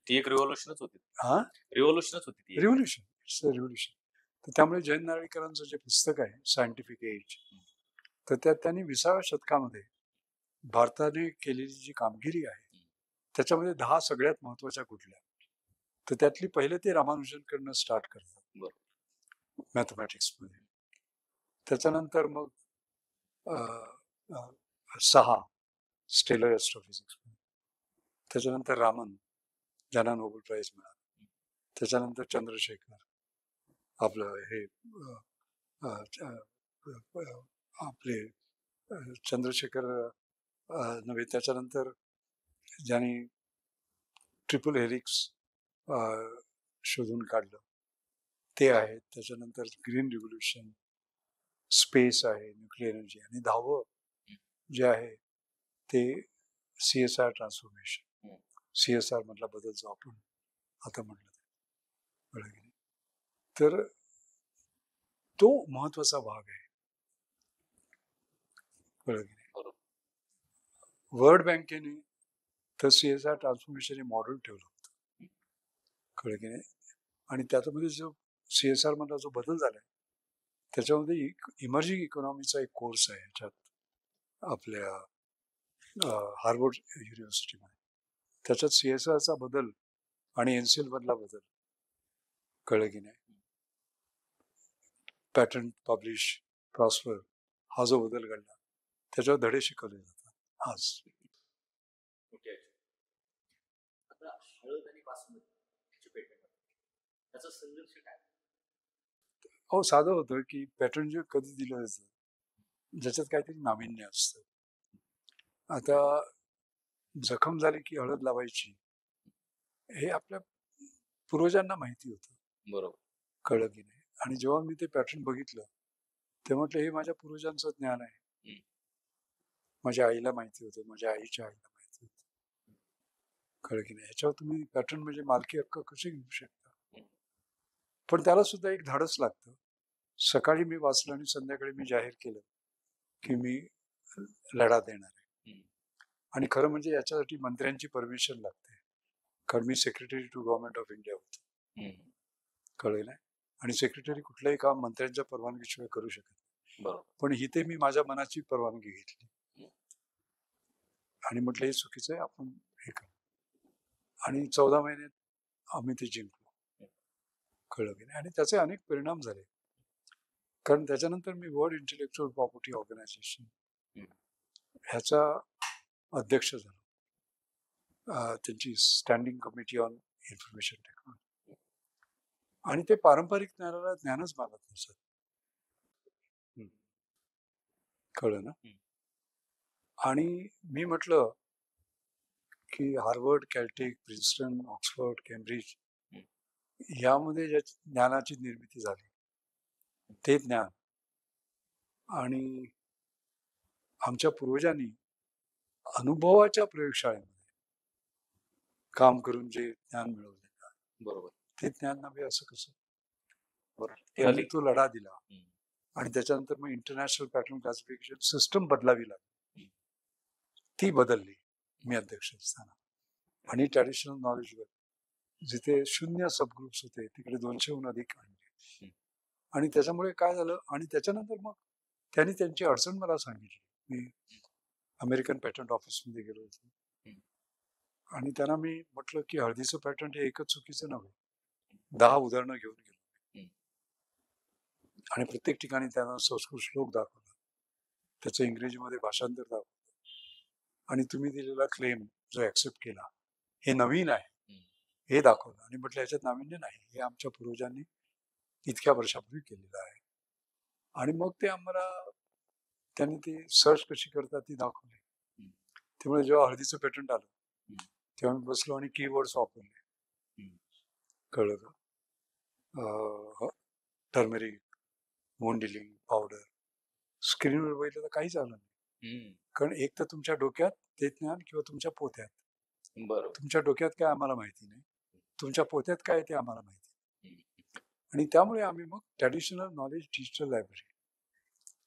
ती एक रिव्होल्युशनच होती. हा रिव्होल्युशनच होती ती. Revolution, it's a revolution. तर त्यामुळे जयंत नारळीकरांचं जे पुस्तक आहे सायंटिफिक एज, तर त्यात त्यांनी 20व्या शतकामध्ये भारताने केलेली जी कामगिरी आहे त्याच्यामध्ये 10 सगळ्यात महत्वाच्या कुठल्या, तर त्यातली पहिले ते रामानुजन करणं स्टार्ट करतात मॅथमॅटिक्समध्ये. त्याच्यानंतर मग 6 स्टेलर ॲस्ट्रोफिजिक्स, त्याच्यानंतर रामन ज्यांना नोबेल प्राइज मिळाला, त्याच्यानंतर चंद्रशेखर आपलं हे आपले चंद्रशेखर नव्हे, त्याच्यानंतर ज्यांनी ट्रिपल हेलिक्स शोधून काढलं ते आहेत. त्याच्यानंतर ग्रीन रिव्होल्युशन, स्पेस आहे, न्यूक्लिअर एनर्जी, आणि 10वं जे आहे ते CSR ट्रान्सफॉर्मेशन. CSR मधला बदल जो आपण आता म्हटलं ते. तर तो महत्वाचा भाग आहे. वर्ल्ड बँकेने तर CSR ट्रान्सफॉर्मेशन हे मॉडेल ठेवलं होतं. कळलं की नाही? आणि त्याच्यामध्ये जो CSR मधला जो बदल झालाय त्याच्यामध्ये इमर्जिंग इकॉनॉमीचा एक कोर्स आहे ह्याच्यात आपल्या हार्वर्ड युनिव्हर्सिटीमध्ये. त्याच्यात CSRचा बदल आणि NCL मधला बदल, कळलं की नाही, पॅटर्न पब्लिश प्रॉस्पर, हा जो बदल घडला त्याच्यावर धडे शिकवले जातात आज. आता हळद आणि बासमती पेटंट, त्याचा संघर्ष काय? हो, साधं होतं की पॅटर्न जे कधी दिलं जातं ज्याच्यात काहीतरी नाविन्य असतं. आता जखम झाली की हळद लावायची हे आपल्या पूर्वजांना माहिती होतं. बरोबर. कळलं की नाही? आणि जेव्हा मी ते पॅटर्न बघितलं ते म्हटलं हे माझ्या पूर्वजांचं ज्ञान आहे. माझ्या आईला माहिती होतं, माझ्या आईच्या आईला माहिती होतं. कळलं की नाही? ह्याच्यावर तुम्ही पॅटर्न म्हणजे मालकी हक्क कसे घेऊ शकता? पण त्याला सुद्धा एक धाडस लागतं. सकाळी मी वाचलं आणि संध्याकाळी मी जाहीर केलं की मी लढा देणार आहे. आणि खरं म्हणजे याच्यासाठी मंत्र्यांची परमिशन लागते, कारण मी secretary to government of India होतो. कळलं नाही? आणि सेक्रेटरी कुठलंही काम मंत्र्यांच्या परवानगीशिवाय करू शकत नाही. पण इथे मी माझ्या मनाची परवानगी घेतली आणि म्हटलं हे चुकीचं आहे, आपण हे करू. आणि 14 महिन्यात आम्ही ते जिंकलो. कळलं की नाही? आणि त्याचे अनेक परिणाम झाले, कारण त्याच्यानंतर मी वर्ल्ड इंटेलेक्च्युअल प्रॉपर्टी ऑर्गनायझेशन ह्याचा अध्यक्ष झालो. त्यांची standing committee on information technology, आणि ते पारंपरिक ज्ञानाला ज्ञानच मानत नसत. कळलं ना? आणि मी म्हटलं की हार्वर्ड, कॅल्टेक, प्रिन्स्टन, ऑक्सफर्ड, केम्ब्रिज यामध्ये ज्या ज्ञानाची निर्मिती झाली ते ज्ञान, आणि आमच्या पूर्वजांनी अनुभवाच्या प्रयोगशाळेमध्ये काम करून जे ज्ञान मिळवले, बरोबर, ते ज्ञान नव्हे असं कसं? बरोबर. त्यांनी तो लढा दिला, आणि त्याच्यानंतर मग इंटरनॅशनल पॅटर्न क्लासिफिकेशन सिस्टम बदलावी लागली. ती बदलली मी अध्यक्ष असताना, आणि ट्रॅडिशनल नॉलेजवर जिथे 0 सबग्रुप्स होते तिकडे 200हून अधिक आणले. आणि त्याच्यामुळे काय झालं, आणि त्याच्यानंतर मग त्यांनी त्यांची अडचण मला सांगितली. मी अमेरिकन पॅटंट ऑफिसमध्ये गेलो होतो, आणि त्यांना मी म्हटलं की हळदीचं पॅटंट हे एकच चुकीचं नव्हे, 10 उदाहरणं घेऊन गेलो, आणि प्रत्येक ठिकाणी त्यांना संस्कृत श्लोक दाखवला, त्याचं इंग्रजीमध्ये भाषांतर दाखवलं, आणि तुम्ही दिलेला क्लेम जो ऍक्सेप्ट केला हे नवीन आहे हे दाखवलं, आणि म्हटलं याच्यात नाविन्य नाही, हे आमच्या पूर्वजांनी इतक्या वर्षापूर्वी केलेलं आहे. आणि मग ते आम्हाला त्यांनी ती सर्च कशी करतात ती दाखवली. त्यामुळे जेव्हा हळदीचं पेटंट आलं तेव्हा मी बसलो आणि कीवर्ड्स वापरले. कळलं का? Turmeric, wound healing powder. स्क्रीनवर बघितलं तर काहीच आलं नाही, कारण एक तर तुमच्या डोक्यात ते ज्ञान किंवा तुमच्या पोत्यात. बरोबर. तुमच्या डोक्यात काय आम्हाला माहिती नाही, तुमच्या पोत्यात काय ते आम्हाला माहिती. आणि त्यामुळे आम्ही मग ट्रॅडिशनल नॉलेज डिजिटल लायब्ररी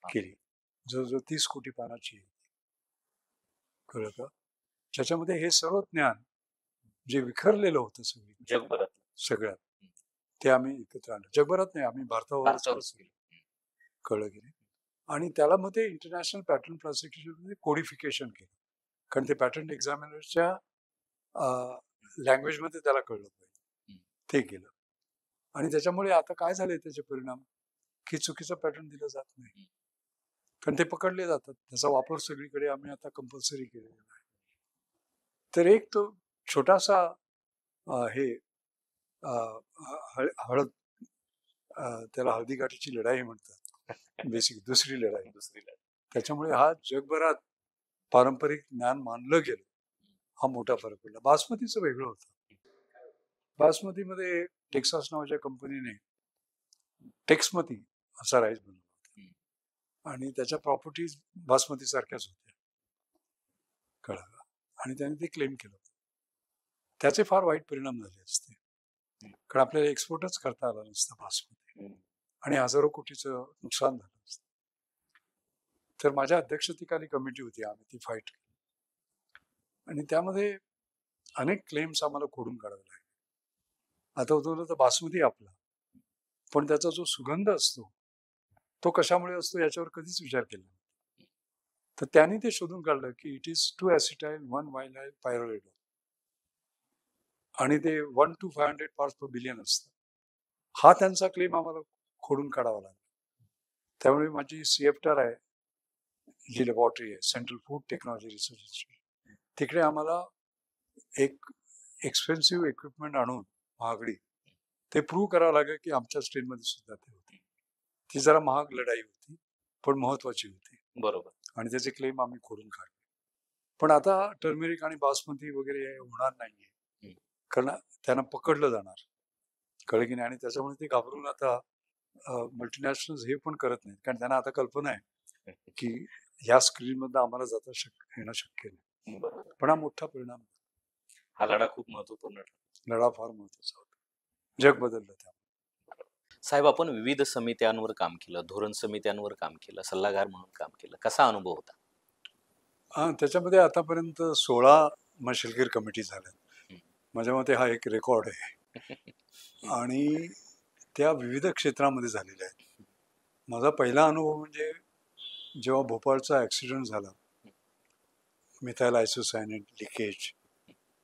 केली, जवळजवळ 30 कोटी पानाची आहे. कळलं का? ज्याच्यामध्ये हे सर्व ज्ञान जे विखरलेलं होतं जगभरात सगळ्यात, ते आम्ही एकत्र आणलं. जगभरात नाही, आम्ही भारतावरच केलं. कळलं की नाही? आणि त्याला मग ते इंटरनॅशनल पॅटर्न क्लासिफिकेशन कोडिफिकेशन केलं, कारण ते पॅटर्न एक्झामिनरच्या लँग्वेजमध्ये त्याला कळलं पाहिजे, ते केलं. आणि त्याच्यामुळे आता काय झालंय त्याचे परिणाम, की चुकीचं पॅटर्न दिलं जात नाही, कारण ते पकडले जातात. त्याचा वापर सगळीकडे आम्ही आता कंपल्सरी केलेला आहे. तर एक तो छोटासा हे हळद, त्याला हळदी गाठीची लढाई म्हणतात, बेसिक दुसरी लढाई. त्याच्यामुळे हा जगभरात पारंपरिक ज्ञान मानलं गेलं, हा मोठा फरक पडला. बासमतीचं वेगळं होतं. बासमतीमध्ये टेक्सास नावाच्या कंपनीने टेक्समती असा राईस बनवला, आणि त्याच्या प्रॉपर्टीज बासमती सारख्याच होत्या. कळलं? आणि त्याने ते क्लेम केलं. त्याचे फार वाईट परिणाम झाले असते, कारण आपल्याला एक्सपोर्टच करता आला नसतं बासमती, आणि हजारो कोटीचं नुकसान झालं असतं. तर माझ्या अध्यक्षतेखाली कमिटी होती, आम्ही ती फाईट केली, आणि त्यामध्ये अनेक क्लेम्स आम्हाला खोडून काढावे लागले. आता होतं तर बासमती आपला, पण त्याचा जो सुगंध असतो तो कशामुळे असतो याच्यावर कधीच विचार केला. तर त्यांनी ते शोधून काढलं की it is 2 acetyl 1 vinyl pyrrolidone, आणि ते 1 to 500 parts per billion असतं. हा त्यांचा क्लेम आम्हाला खोडून काढावा लागला. त्यामुळे माझी CFTR आहे, जी लॅबॉरेटरी आहे, central food technology research institute, तिकडे आम्हाला एक एक्सपेन्सिव्ह इक्विपमेंट आणून महागडी ते प्रूव्ह करावं लागेल की आमच्या स्ट्रेनमध्ये सुद्धा ते होते. ती जरा महाग लढाई होती, पण महत्वाची होती. बरोबर. आणि त्याचे क्लेम आम्ही खोडून काढले. पण आता टर्मेरिक आणि बासमती वगैरे होणार नाहीये, कारण त्यांना पकडलं जाणार. कळलं की नाही? आणि त्याच्यामुळे ते घाबरून आता मल्टीनॅशनल्स हे पण करत नाहीत, कारण त्यांना आता कल्पना आहे की ह्या स्क्रीनमधनं आम्हाला जाता येणं शक्य नाही. पण हा मोठा परिणाम. हा लढा खूप महत्वपूर्ण लढा फार महत्वाचा होता, जग बदललं त्या. साहेब, आपण विविध समित्यांवर काम केलं, धोरण समित्यांवर काम केलं, सल्लागार म्हणून काम केलं, कसा अनुभव होता? त्याच्यामध्ये आतापर्यंत 16 मशालगीर कमिटी झाल्या. माझ्या मते हा एक रेकॉर्ड आहे, आणि त्या विविध क्षेत्रामध्ये झालेल्या आहेत. माझा पहिला अनुभव म्हणजे जेव्हा भोपाळचा ऍक्सिडेंट झाला, मिथाइल आयसोसायनेट लिकेज,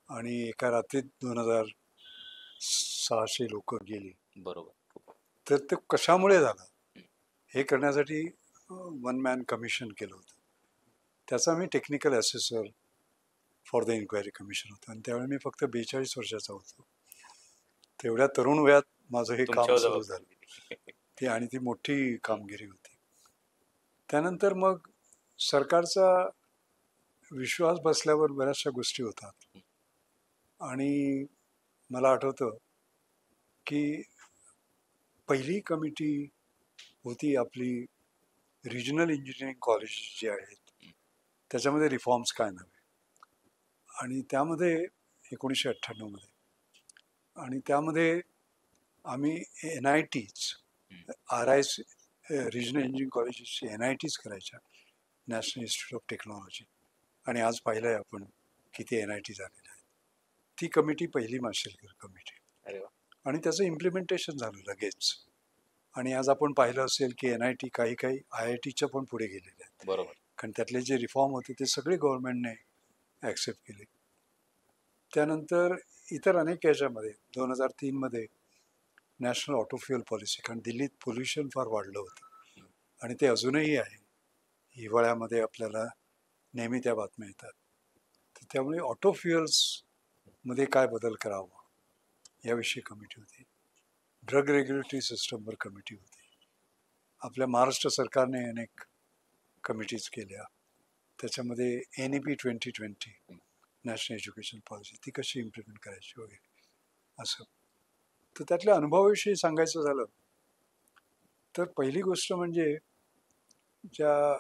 आणि एका रात्रीत 2600 लोक गेली. बरोबर. तर ते कशामुळे झालं हे करण्यासाठी 1 man कमिशन केलं होतं. त्याचा मी technical assessor for the inquiry commission होतं आणि त्यावेळी मी फक्त 42 वर्षाचा होतो. तेवढ्या तरुण वयात माझं हे काम तुमच्यावर सुरू झालं. जबाबदारी. ती आणि ती मोठी कामगिरी होती. त्यानंतर मग सरकारचा विश्वास बसल्यावर बऱ्याचशा गोष्टी होतात आणि मला आठवतं की पहिली कमिटी होती आपली रिजनल इंजिनिअरिंग कॉलेज जी आहेत त्याच्यामध्ये रिफॉर्म्स काय नव्हे आणि त्यामध्ये 1998 मध्ये आणि त्यामध्ये आम्ही NITs RIC रिजनल इंजिनिअरिंग कॉलेजेसची NITs करायच्या, नॅशनल इन्स्टिट्यूट ऑफ टेक्नॉलॉजी. आणि आज पाहिलंय आपण किती NIT झालेल्या आहेत. ती कमिटी पहिली माशेलकर कमिटी अरे वा. आणि त्याचं इम्प्लिमेंटेशन झालं लगेच. आणि आज आपण पाहिलं असेल की NIT काही काही IITच्या पण पुढे गेलेले आहेत. बरोबर. कारण त्यातले जे रिफॉर्म होते ते सगळे गव्हर्नमेंटने ॲक्सेप्ट केले. त्यानंतर इतर अनेक याच्यामध्ये 2003 मध्ये नॅशनल ऑटो फ्युएल पॉलिसी, कारण दिल्लीत पोल्युशन फार वाढलं होतं आणि ते अजूनही आहे. हिवाळ्यामध्ये आपल्याला नेहमी त्या बातम्या येतात. तर त्यामुळे ऑटो फ्युएल्समध्ये काय बदल करावा याविषयी कमिटी होती. ड्रग रेग्युलेटरी सिस्टमवर कमिटी होती. आपल्या महाराष्ट्र सरकारने अनेक कमिटीज केल्या. त्याच्यामध्ये NEP 2020 नॅशनल एज्युकेशन पॉलिसी ती कशी इम्प्लिमेंट करायची वगैरे असं. तर त्यातल्या अनुभवाविषयी सांगायचं झालं तर पहिली गोष्ट म्हणजे ज्या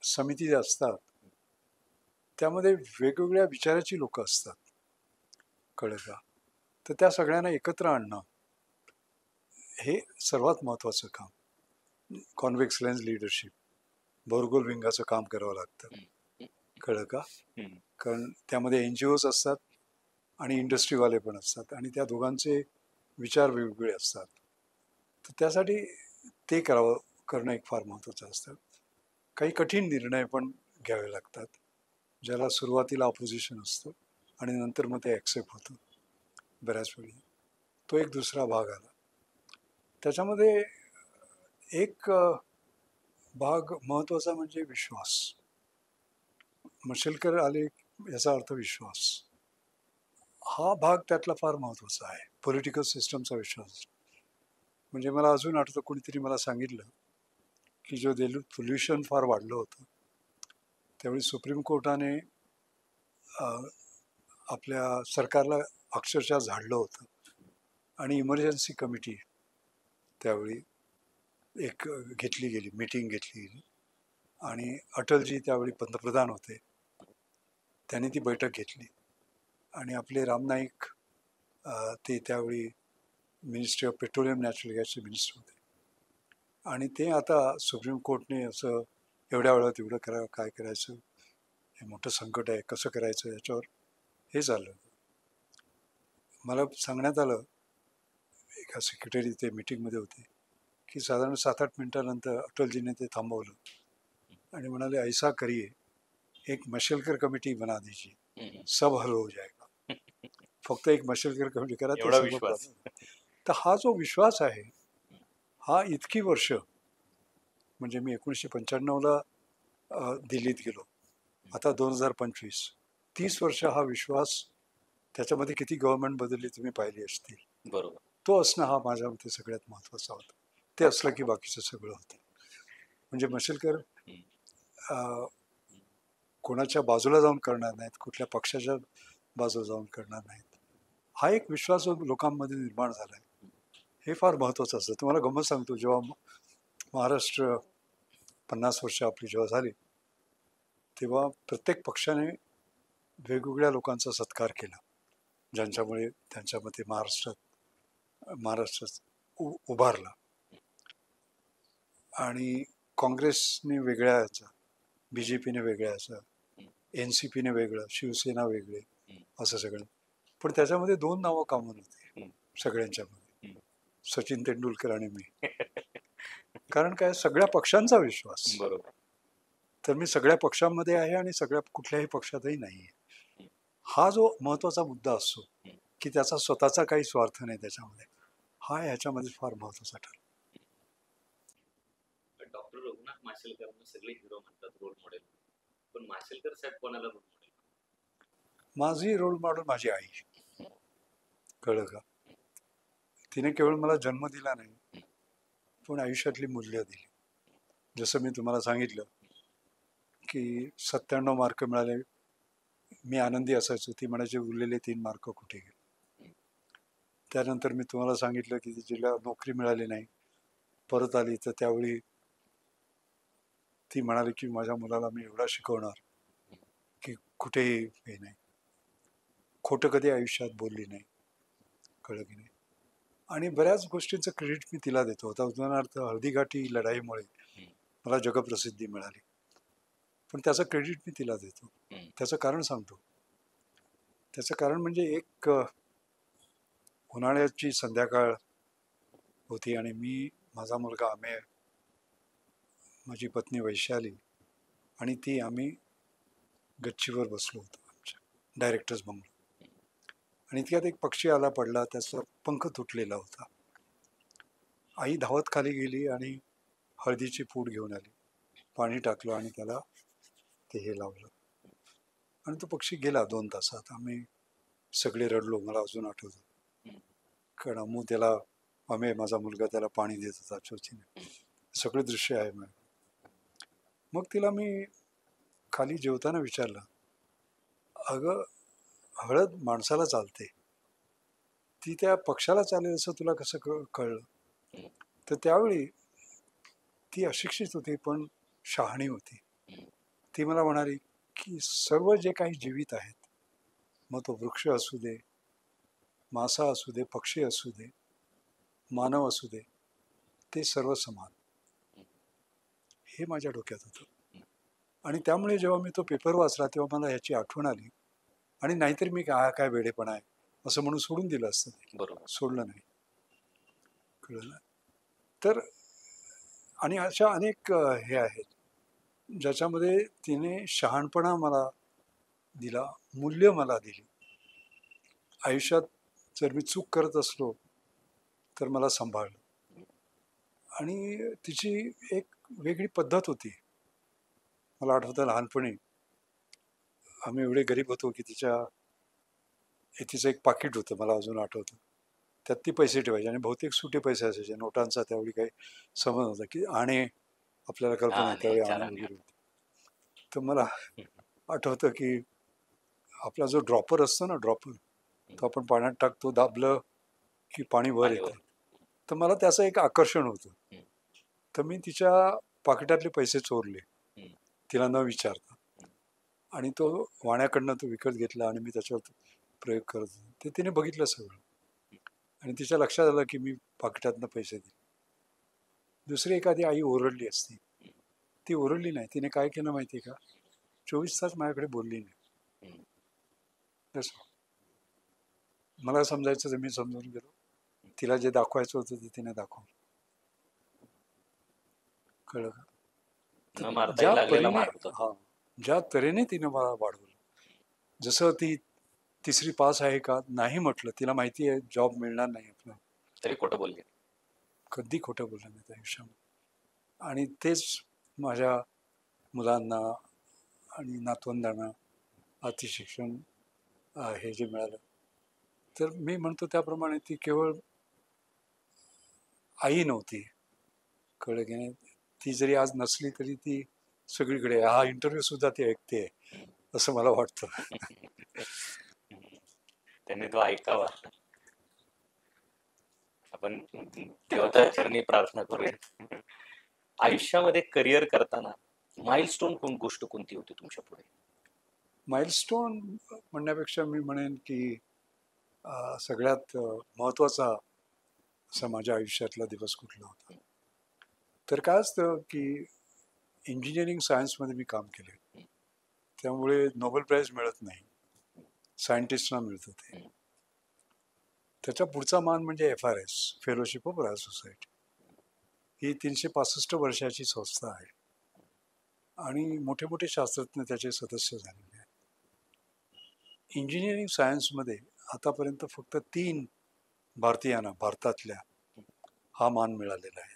समिती असतात त्यामध्ये वेगवेगळ्या विचाराची लोक असतात, कळलं का. तर त्या सगळ्यांना एकत्र आणणं हे सर्वात महत्त्वाचं काम. कॉन्व्हेक्स लेन्स लिडरशिप, बोरगोल विंगाचं काम करावं लागतं, कळलं का. कारण त्यामध्ये NGOs असतात आणि इंडस्ट्रीवाले पण असतात आणि त्या दोघांचे विचार वेगवेगळे असतात. तर त्यासाठी ते करणं एक फार महत्त्वाचं असतं. काही कठीण निर्णय पण घ्यावे लागतात, ज्याला सुरुवातीला ऑपोजिशन असतं आणि नंतर मग ते ॲक्सेप्ट होतं बऱ्याच वेळी. तो एक दुसरा भाग आला. त्याच्यामध्ये एक भाग महत्त्वाचा म्हणजे विश्वास. मशेलकर आले याचा अर्थ विश्वास. हा भाग त्यातला फार महत्त्वाचा आहे. पॉलिटिकल सिस्टमचा विश्वास. म्हणजे मला अजून आठवतं कोणीतरी मला सांगितलं की जो दिल्लीत पोल्युशन फार वाढलं होतं त्यावेळी सुप्रीम कोर्टाने आपल्या सरकारला अक्षरशः झाडलं होतं आणि इमर्जन्सी कमिटी त्यावेळी एक घेतली गेली, मीटिंग घेतली गेली आणि अटलजी त्यावेळी पंतप्रधान होते. त्यांनी ती बैठक घेतली आणि आपले राम नाईक ते त्यावेळी मिनिस्ट्री ऑफ पेट्रोलियम नॅचरल गॅसचे मिनिस्टर होते आणि ते आता सुप्रीम कोर्टने असं एवढ्या वेळात एवढं करा, काय करायचं, हे मोठं संकट आहे, कसं करायचं याच्यावर हे झालं. मला सांगण्यात आलं, एका सेक्रेटरी ते मीटिंगमध्ये होते, की साधारण 7-8 मिनिटानंतर अटलजीने ते थांबवलं आणि म्हणाले ऐसा करिए, एक मशेलकर कमिटी बना दीजिए, सब हल हो जाएगा. फक्त एक मशेलकर कमिटी करा, एवढा विश्वास. तर हा जो विश्वास आहे हा इतकी वर्ष, म्हणजे मी 1995ला दिल्लीत गेलो, आता 2025, 30 वर्ष हा विश्वास, त्याच्यामध्ये किती गव्हर्नमेंट बदलली तुम्ही पाहिली असतील. बरोबर. तो असणं हा माझ्या मते सगळ्यात महत्त्वाचा होता. ते असलं की बाकीचं सगळं होतं. म्हणजे मशेलकर कोणाच्या बाजूला जाऊन करणार नाहीत, कुठल्या पक्षाच्या बाजूला जाऊन करणार नाहीत. हा एक विश्वास जो लोकांमध्ये निर्माण झाला आहे हे फार महत्त्वाचं असतं. तुम्हाला गंमत सांगतो, जेव्हा महाराष्ट्र 50 वर्ष आपली जेव्हा झाली तेव्हा प्रत्येक पक्षाने वेगवेगळ्या लोकांचा सत्कार केला ज्यांच्यामुळे त्यांच्यामध्ये महाराष्ट्र उभारला. आणि काँग्रेसने वेगळ्या याचा, BJPने वेगळ्या याचा, NCPने वेगळं, शिवसेना वेगळे, असं सगळं. पण त्याच्यामध्ये 2 नावं कॉमन होती सगळ्यांच्यामध्ये, सचिन तेंडुलकर आणि मी. कारण काय, सगळ्या पक्षांचा विश्वास. बरोबर. तर मी सगळ्या पक्षांमध्ये आहे आणि सगळ्या कुठल्याही पक्षातही नाही आहे. हा जो महत्त्वाचा मुद्दा असतो की त्याचा स्वतःचा काही स्वार्थ नाही त्याच्यामध्ये, हा ह्याच्यामध्ये फार महत्त्वाचा ठरला. डॉक्टर रघुनाथ माशेलकरांना सगळे हिरो म्हणतात, रोल मॉडेल. पण माशेलकर साहेब कोणाला रोल मॉडेल? माझी रोल मॉडेल माझी आई. कळलं का? तिने केवळ मला जन्म दिला नाही, पण आयुष्यातली मूल्य दिली. जसं मी तुम्हाला सांगितलं की 97 मार्क मिळाले, मी आनंदी असायचो. ती म्हणायची उरलेले 3 मार्क कुठे गेले. त्यानंतर मी तुम्हाला सांगितलं की जिला नोकरी मिळाली नाही, परत आली, तर त्यावेळी ती म्हणाली की माझ्या मुलाला मी एवढा शिकवणार की कुठेही हे नाही. खोटं कधी आयुष्यात बोलली नाही. कळलं की नाही? आणि बऱ्याच गोष्टींचं क्रेडिट मी तिला देतो. आता उदाहरणार्थ हळदीघाटी लढाईमुळे मला जगप्रसिद्धी मिळाली, पण त्याचं क्रेडिट मी तिला देतो. त्याचं कारण सांगतो. त्याचं कारण म्हणजे एक उन्हाळ्याची संध्याकाळ होती आणि मी, माझा मुलगा अमेय, माझी पत्नी वैशाली आणि ती, आम्ही गच्चीवर बसलो होतो आमच्या डायरेक्टर्स बंगलो. आणि इतक्यात एक पक्षी आला पडला, त्याचा पंख तुटलेला होता. आई धावत खाली गेली आणि हळदीची पूड घेऊन आली, पाणी टाकलं आणि त्याला ते हे लावलं आणि तो पक्षी गेला 2 तासात. आम्ही सगळे रडलो. मला अजून आठवतं, कारण अमू त्याला, अमेय माझा मुलगा, त्याला पाणी देत होता चोचीने. सगळे दृश्य आहे. मग तिला मी खाली जेवताना विचारलं, अगं हळद माणसाला चालते, ती त्या पक्षाला चालेल असं तुला कसं कळलं? तर त्यावेळी ती अशिक्षित होती पण शहाणी होती. ती मला म्हणाली की सर्व जे काही जीवित आहेत, मग तो वृक्ष असू दे, मासा असू दे, पक्षी असू दे, मानव असू दे, ते सर्व समान. हे माझ्या डोक्यात होतं. आणि त्यामुळे जेव्हा मी तो पेपर वाचला तेव्हा मला ह्याची आठवण आली. आणि नाहीतर मी काय वेडेपणा आहे असं म्हणून सोडून दिलं असतं. बरोबर. सोडलं नाही. कळलं? तर आणि अशा अनेक हे आहेत ज्याच्यामध्ये तिने शहाणपणा मला दिला, मूल्य मला दिली. आयुष्यात जर मी चूक करत असलो तर मला सांभाळलं. आणि तिची एक वेगळी पद्धत होती. मला आठवतं लहानपणी आम्ही एवढे गरीब होतो की तिचं एक पाकिट होतं, मला अजून आठवतं. त्यात ती पैसे ठेवायची आणि बहुतेक सुटे पैसे असायचे. नोटांचा त्यावेळी काही समज होता की आणे, आपल्याला कल्पना आहे त्यावेळी आणे वगैरे होते. तर मला आठवतं की आपला जो ड्रॉपर असतो ना, ड्रॉपर, तो आपण पाण्यात टाकतो, दाबलं की पाणी वर येतं. तर मला त्याचं एक आकर्षण होतं. तर मी तिच्या पाकिटातले पैसे चोरले, तिला न विचारता. आणि तो वाण्याकडनं तो विकत घेतला आणि मी त्याच्यावर प्रयोग करत होतो. ते तिने बघितलं सगळं आणि तिच्या लक्षात आलं की मी पाकिटातनं पैसे दिले. दुसरी एखादी आई ओरडली असती, ती ओरडली नाही. तिने काय केलं माहिती आहे का? 24 तास माझ्याकडे बोलली नाही. मला समजायचं तर मी समजून गेलो. तिला जे दाखवायचं होतं ते तिने दाखवलं. कळलं का? ज्या परीने, ज्या तऱ्हेने तिने मला वाढवलं. जसं ती 3री पास आहे का नाही म्हटलं, तिला माहिती आहे जॉब मिळणार नाही आपल्याला, तरी खोटं बोलले. कधी खोटं बोललं नाही त्या आयुष्यामध्ये. आणि तेच माझ्या मुलांना आणि नातवंडांना अतिशिक्षण हे जे मिळालं. तर मी म्हणतो त्याप्रमाणे ती केवळ आई नव्हती. कळलं की नाही? ती जरी आज नसली तरी ती सगळीकडे, हा इंटरव्ह्यू सुद्धा ती ऐकते असं मला वाटतं. त्यांनी तो ऐकावा. आपण देवता चरणी प्रार्थना करूया. आयुष्यामध्ये करिअर करताना माइलस्टोन गोष्ट कोणती होती तुमच्या पुढे? माइलस्टोन म्हणण्यापेक्षा मी म्हणेन की सगळ्यात महत्त्वाचा असा माझ्या आयुष्यातला दिवस कुठला होता, तर काय असतं की इंजिनिअरिंग सायन्समध्ये मी काम केले, त्यामुळे नोबेल प्राईज मिळत नाही, सायंटिस्टना मिळतं ते. त्याच्या पुढचा मान म्हणजे FRS, fellowship of royal society. ही 365 वर्षाची संस्था आहे आणि मोठे मोठे शास्त्रज्ञ त्याचे सदस्य झालेले आहेत. इंजिनिअरिंग सायन्समध्ये आतापर्यंत फक्त 3 भारतीयांना, भारतातल्या, हा मान मिळालेला आहे.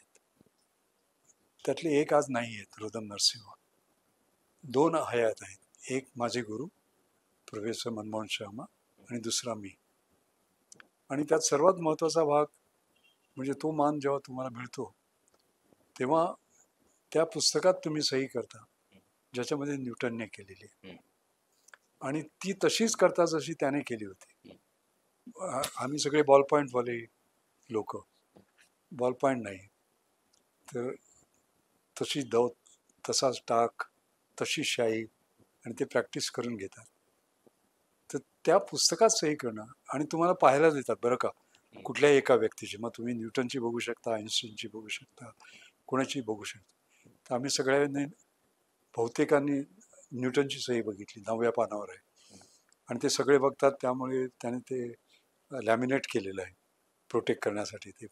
त्यातले एक आज नाही आहेत, रुदम नरसिंह. 2 हयात आहेत. एक माझे गुरु प्रोफेसर मनमोहन शर्मा आणि दुसरा मी. आणि त्यात सर्वात महत्त्वाचा भाग म्हणजे तो मान जेव्हा तुम्हाला मिळतो तेव्हा त्या पुस्तकात तुम्ही सही करता ज्याच्यामध्ये न्यूटनने केलेली आहे आणि ती तशीच करता जशी त्याने केली होती. आम्ही सगळे बॉल पॉईंटवाले लोक, बॉल पॉईंट नाही तर तशी दव, तसाच टाक, तशी शाई आणि ते प्रॅक्टिस करून घेतात. तर त्या पुस्तकात सही करणं आणि तुम्हाला पाहायला देतात बरं का कुठल्याही एका व्यक्तीची. मग तुम्ही न्यूटनची बघू शकता, आईन्स्टाईनची बघू शकता, कोणाची बघू शकता. तर आम्ही सगळ्यांनी बहुतेकांनी न्यूटनची सही बघितली, 9व्या पानावर आहे आणि ते सगळे बघतात त्यामुळे त्याने ते लॅमिनेट केलेलं आहे प्रोटेक्ट करण्यासाठी. ते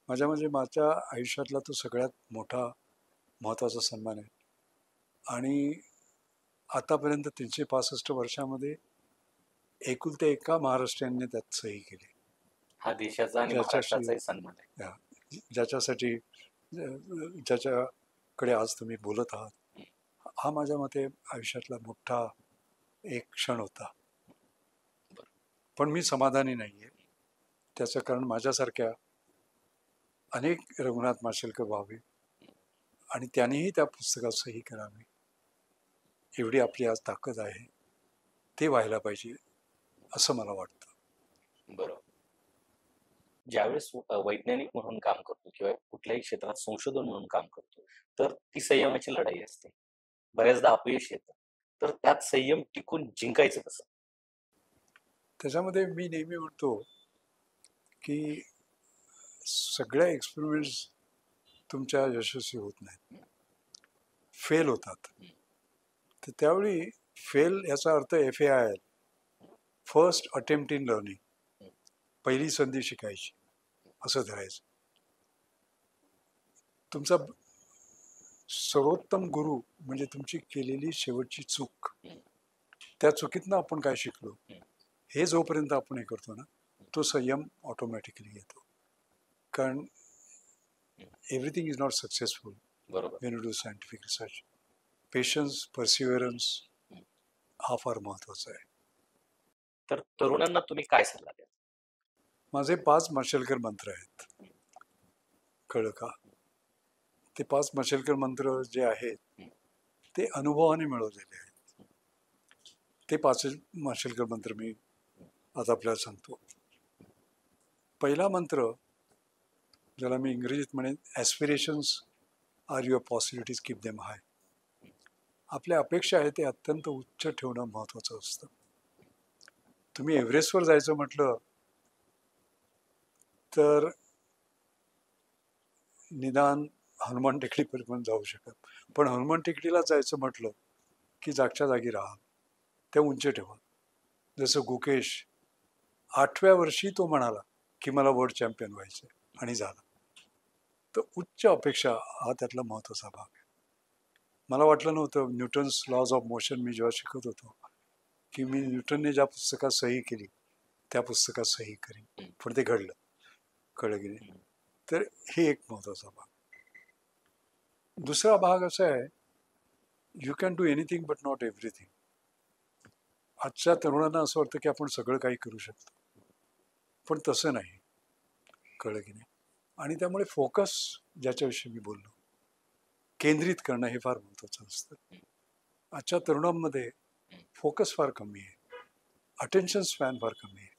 माझ्या म्हणजे माझ्या आयुष्यातला तो सगळ्यात मोठा महत्त्वाचा सन्मान आहे. आणि आतापर्यंत 365 वर्षामध्ये एकुलत्या एका महाराष्ट्रीयांनी त्यात सही केली. हा देशाचा आणि महाराष्ट्राचाही सन्मान आहे. ज्याच्यासाठी ज्याच्याकडे आज तुम्ही बोलत आहात, हा माझ्या मते आयुष्यातला मोठा एक क्षण होता. पण मी समाधानी नाही आहे त्याचं कारण माझ्यासारख्या अनेक रघुनाथ माशेलकर व्हावे आणि त्यांनीही त्या पुस्तकात सही करावी एवढी आपली आज ताकद आहे, ते व्हायला पाहिजे असं मला वाटतं. बरोबर. ज्यावेळेस वैज्ञानिक म्हणून काम करतो किंवा कुठल्याही क्षेत्रात संशोधन म्हणून काम करतो तर ती संयमाची लढाई असते, बऱ्याचदा अपयश येतं. तर त्यात संयम टिकून जिंकायचं कसं? त्याच्यामध्ये मी नेहमी म्हणतो की सगळ्या एक्सपेरिमेंट्स तुमच्या यशस्वी होत नाहीत, फेल होतात. तर त्यावेळी फेल याचा अर्थ FAIL, first attempt in learning, पहिली संधी शिकायची असं धरायचं. तुमचा सर्वोत्तम गुरु म्हणजे तुमची केलेली शेवटची चूक, त्या चुकीतनं आपण काय शिकलो हे जोपर्यंत आपण हे करतो ना, तो संयम ऑटोमॅटिकली येतो. कारण everything is not successful when you do scientific research. Patience, perseverance हा फार महत्वाचा आहे. तर तरुणांना तुम्ही काय सल्ला द्याल? माझे 5 माशेलकर मंत्र आहेत, कळलं का? ते 5 माशेलकर मंत्र जे आहेत ते अनुभवाने मिळवलेले आहेत. ते 5 माशेलकर मंत्र मी आता आपल्याला सांगतो. पहिला मंत्र ज्याला मी इंग्रजीत म्हणेन, aspirations are your possibilities, keep them high. आपल्या अपेक्षा आहे ते अत्यंत उच्च ठेवणं महत्त्वाचं असतं. तुम्ही एव्हरेस्टवर जायचं म्हटलं तर निदान हनुमान टेकडीपर्यंत जाऊ शकत, पण हनुमान टेकडीला जायचं म्हटलं की जागच्या जागी राहा, त्या उंच ठेवा. जसं गुकेश 8व्या वर्षी तो म्हणाला की मला वर्ल्ड चॅम्पियन व्हायचं आणि झाला. तर उच्च अपेक्षा हा त्यातला महत्त्वाचा भाग आहे. मला वाटलं नव्हतं न्यूटन्स लॉज ऑफ मोशन मी जेव्हा शिकत होतो की मी न्यूटनने ज्या पुस्तकात सही केली त्या पुस्तकात सही करीन, पण ते घडलं, कळलं की नाही. तर हे एक महत्त्वाचा भाग. दुसरा भाग असा आहे, you can do anything but not everything. आजच्या तरुणांना असं वाटतं की आपण सगळं काही करू शकतो, पण तसं नाही, कळलं की नाही. आणि त्यामुळे फोकस, ज्याच्याविषयी मी बोललो, केंद्रित करणं हे फार महत्त्वाचं असतं. आजच्या तरुणांमध्ये फोकस फार कमी आहे, अटेन्शन स्पॅन फार कमी आहे.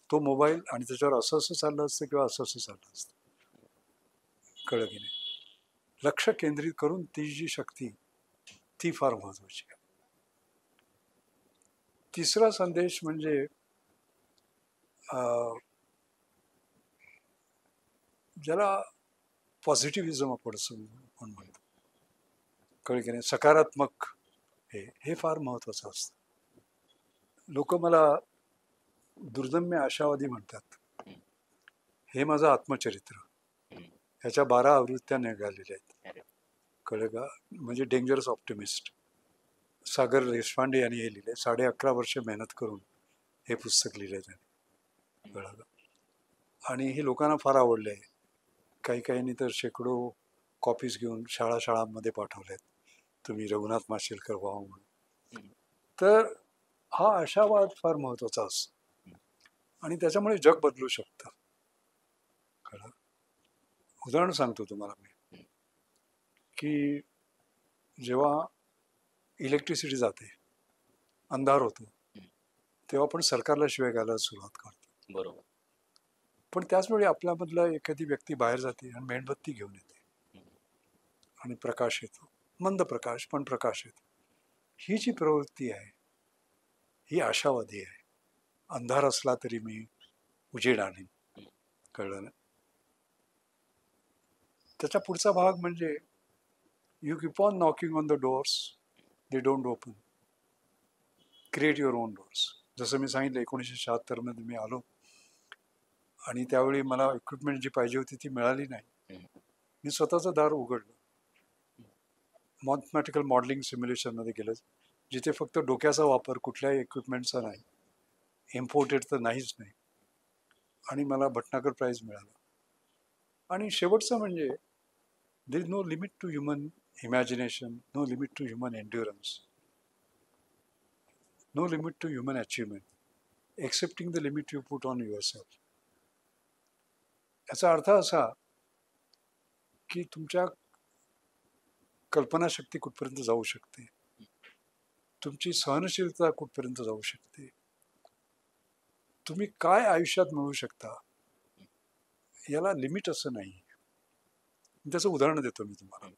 तो मोबाईल आणि त्याच्यावर असं असं चाललं असतं किंवा असं असं चाललं असतं, कळलं की नाही. लक्ष केंद्रित करून ती जी शक्ती ती फार महत्त्वाची आहे. तिसरा संदेश म्हणजे ज्याला पॉझिटिव्हिजम आपण म्हणतो, कळलं की नाही, सकारात्मक, हे फार महत्त्वाचं असतं. लोक मला दुर्दम्य आशावादी म्हणतात. हे माझं आत्मचरित्र, ह्याच्या 12 आवृत्त्या निघालेल्या आहेत, कळलं का. म्हणजे डेंजरस ऑप्टिमिस्ट, सागर देशपांडे यांनी हे लिहिले. 11.5 वर्ष मेहनत करून हे पुस्तक लिहिलं त्याने, कळलं का. आणि हे लोकांना फार आवडलं आहे. काही काहींनी तर शेकडो कॉपीज घेऊन शाळांमध्ये पाठवल्यात, तुम्ही रघुनाथ माशेलकर व्हा म्हणून. तर हा आशावाद फार महत्वाचा असतो आणि त्याच्यामुळे जग बदलू शकतं. कळलं? उदाहरण सांगतो तुम्हाला मी, की जेव्हा इलेक्ट्रिसिटी जाते, अंधार होतो, तेव्हा आपण सरकारला शिव्या घालायला सुरुवात करतो. बरोबर. पण त्याचवेळी आपल्यामधला एखादी व्यक्ती बाहेर जाते आणि मेणबत्ती घेऊन येते आणि प्रकाश येतो, मंद प्रकाश पण प्रकाश येतो. ही जी प्रवृत्ती आहे ही आशावादी आहे. अंधार असला तरी मी उजेड आणीन. कळलं ना? त्याचा पुढचा भाग म्हणजे you keep on knocking on the doors, they don't open. Create your on doors. जसं मी सांगितलं 1976 मध्ये मी आलो आणि त्यावेळी मला इक्विपमेंट जी पाहिजे होती ती मिळाली नाही. मी स्वतःचं दार उघडलं. मॅथमॅटिकल मॉडेलिंग सिम्युलेशनमध्ये गेलं, जिथे फक्त डोक्याचा वापर, कुठल्याही इक्विपमेंटचा नाही, इम्पोर्टेड तर नाहीच नाही, आणि मला भटनागर प्राईज मिळाला. आणि शेवटचं म्हणजे there is no limit to human imagination, no limit to human endurance, no limit to human achievement excepting the limit you put on your self. याचा अर्थ असा की तुमच्या कल्पनाशक्ती कुठपर्यंत जाऊ शकते, तुमची सहनशीलता कुठपर्यंत जाऊ शकते, तुम्ही काय आयुष्यात मिळवू शकता, याला लिमिट असं नाही. त्याचं उदाहरण देतो मी तुम्हाला.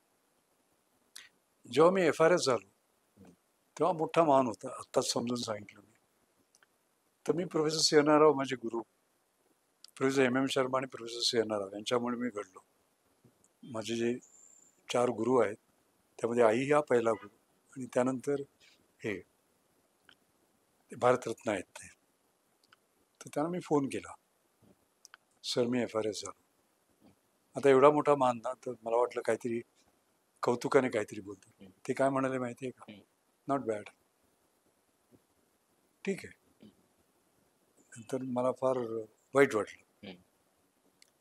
जेव्हा मी FRS झालो तेव्हा मोठा मान होता, आत्ताच समजून सांगितलं मी. तर मी प्रोफेसर CNR राव माझे गुरु, प्रोफेसर MM शर्मा आणि प्रोफेसर CNR राव यांच्यामुळे मी घडलो. माझे जे 4 गुरु आहेत त्यामध्ये आई हा पहिला गुरु आणि त्यानंतर हे भारतरत्न आहेत ते. तर त्यांना मी फोन केला, सर मी FRS झालो. आता एवढा मोठा मान ना, तर मला वाटलं काहीतरी कौतुकाने काहीतरी बोलतो. ते काय म्हणाले माहिती आहे का? Not bad. ठीक आहे. नंतर मला फार वाईट वाटलं.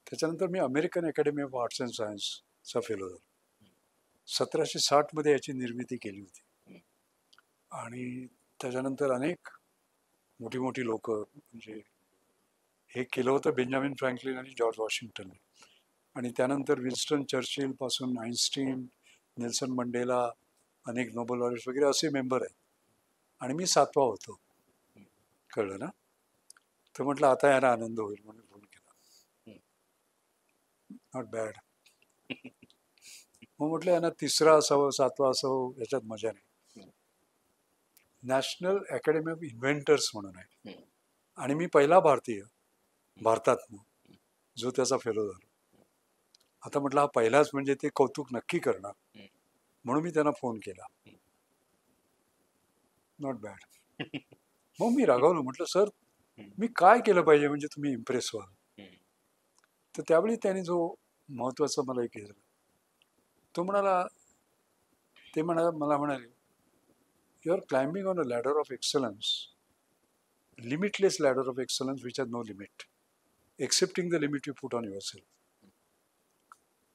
त्याच्यानंतर मी American Academy of Arts and सायन्सचा फेलो झालो. 1760 मध्ये याची निर्मिती केली होती आणि त्याच्यानंतर अनेक मोठी मोठी लोक, म्हणजे हे केलं होतं बेंजामिन फ्रँकलिन आणि जॉर्ज वॉशिंग्टनने, आणि त्यानंतर विन्स्टन चर्चिल पासून आईन्स्टीन, नेल्सन मंडेला, अनेक नोबेल लॉरेट्स वगैरे असे मेंबर आहेत, आणि मी 7वा होतो. कळलं ना? तर म्हटलं आता याला आनंद होईल म्हणून फोन केला. Not bad. मग म्हटलं यांना 3रा असावं, 7वा असावं, याच्यात मजा नाही. नॅशनल अकॅडमी ऑफ इन्व्हेंटर्स म्हणून आहे, आणि मी पहिला भारतीय भारतातनं जो त्याचा फेलो झालो. आता म्हटलं हा पहिलाच म्हणजे ते कौतुक नक्की करणार, म्हणून मी त्यांना फोन केला. Not bad. मग मी रागावलो, म्हटलं सर मी काय केलं पाहिजे म्हणजे तुम्ही इम्प्रेस व्हाल. तर त्यावेळी त्याने जो महत्वाचा मला एक केलं, तो म्हणाला, ते मला म्हणाले, you are climbing on a ladder of excellence, limitless ladder of excellence which has no limit excepting the limit you put on your self.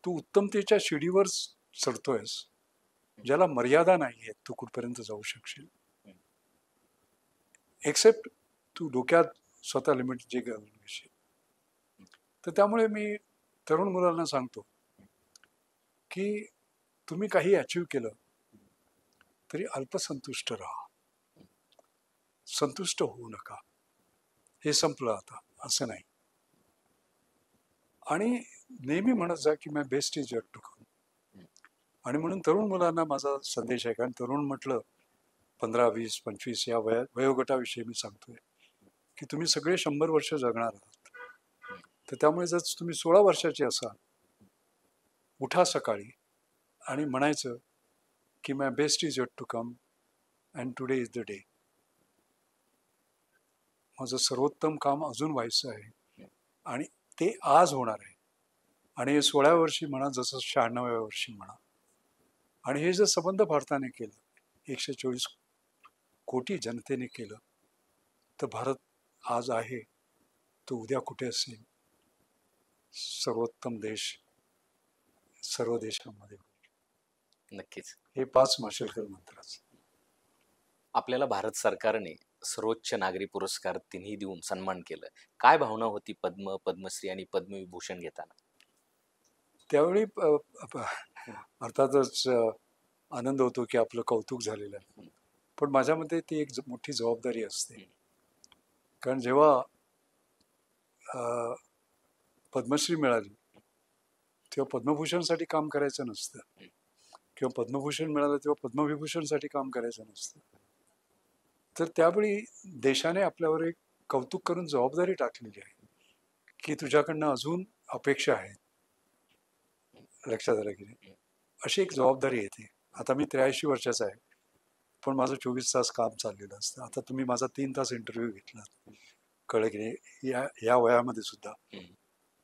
तू उत्तमतेच्या शिडीवर चढतोयस ज्याला मर्यादा नाही आहे, तू कुठपर्यंत जाऊ शकशील, एक्सेप्ट तू डोक्यात स्वतः लिमिट जे घालून घेशील. तर त्यामुळे मी तरुण मुलांना सांगतो की तुम्ही काही अचीव केलं तरी अल्पसंतुष्ट राहा, संतुष्ट होऊ नका, हे संपलं आता असं नाही. आणि नेहमी म्हणत जा की my best is yet to come. आणि म्हणून तरुण मुलांना माझा संदेश आहे, कारण तरुण म्हटलं 15, 20, 25 या वयोगटाविषयी मी सांगतोय की तुम्ही सगळे 100 वर्ष जगणार आहात. तर त्यामुळे जर तुम्ही 16 वर्षाचे असाल, उठा सकाळी आणि म्हणायचं की my best is yet to come and today is the day. माझं सर्वोत्तम काम अजून व्हायचं आहे आणि ते आज होणार आहे. आणि 16व्या वर्षी म्हणा, जसं 96व्या वर्षी म्हणा. आणि हे जर संबंध भारताने केलं, 124 कोटी जनतेने केलं, तर भारत आज आहे तो उद्या कुठे असेल, सर्वोत्तम देश सर्व देशांमध्ये. नक्कीच. हे 5 माशेलकर मंत्राच. आपल्याला भारत सरकारने सर्वोच्च नागरी पुरस्कार तिन्ही देऊन सन्मान केलं. काय भावना होती पद्मश्री आणि पद्मविभूषण घेताना? त्यावेळी अर्थातच आनंद होतो की आपलं कौतुक झालेलं आहे. पण माझ्या मते ती एक मोठी जबाबदारी असते. कारण जेव्हा पद्मश्री मिळाली तेव्हा पद्मभूषणसाठी काम करायचं नसतं, किंवा पद्मभूषण मिळालं तेव्हा पद्मविभूषणसाठी काम करायचं नसतं. तर त्यावेळी देशाने आपल्यावर एक कौतुक करून जबाबदारी टाकलेली आहे की तुझ्याकडनं अजून अपेक्षा आहेत. लक्षात आलं की नाही? अशी एक जबाबदारी येते. आता मी 83 वर्षाचा आहे, पण माझं 24 तास काम चाललेलं असतं. आता तुम्ही माझा 3 तास इंटरव्ह्यू घेतला, कळलं की नाही? या वयामध्ये सुद्धा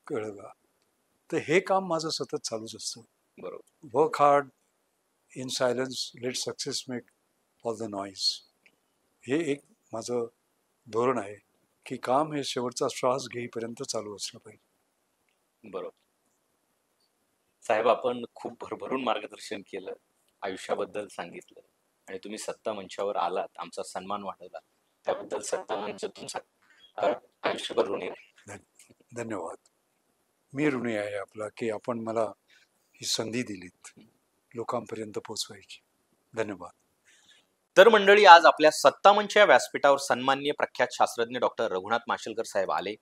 कळलं का? तर हे काम माझं सतत चालूच असतं. बरोबर. Work hard in silence, let success make all the noise. हे एक माझं धोरण आहे की काम हे शेवटचा श्वास घेईपर्यंत चालू असलं पाहिजे. बरोबर. साहेब, आपण खूप भरभरून मार्गदर्शन केलं, आयुष्याबद्दल सांगितलं आणि तुम्ही सत्ता मंचावर आलात, आमचा सन्मान वाढवला. त्याबद्दल सत्ता मंच तुमचा आयुष्यभर ऋणी राहील. धन्यवाद. मी ऋणी आहे आपला की आपण मला ही संधी दिलीत लोकांपर्यंत पोहोचवायची. धन्यवाद. तर मंडळी, आज आपल्या सत्तामंच या व्यासपीठावर सन्माननीय प्रख्यात शास्त्रज्ञ डॉक्टर रघुनाथ माशेलकर साहेब आले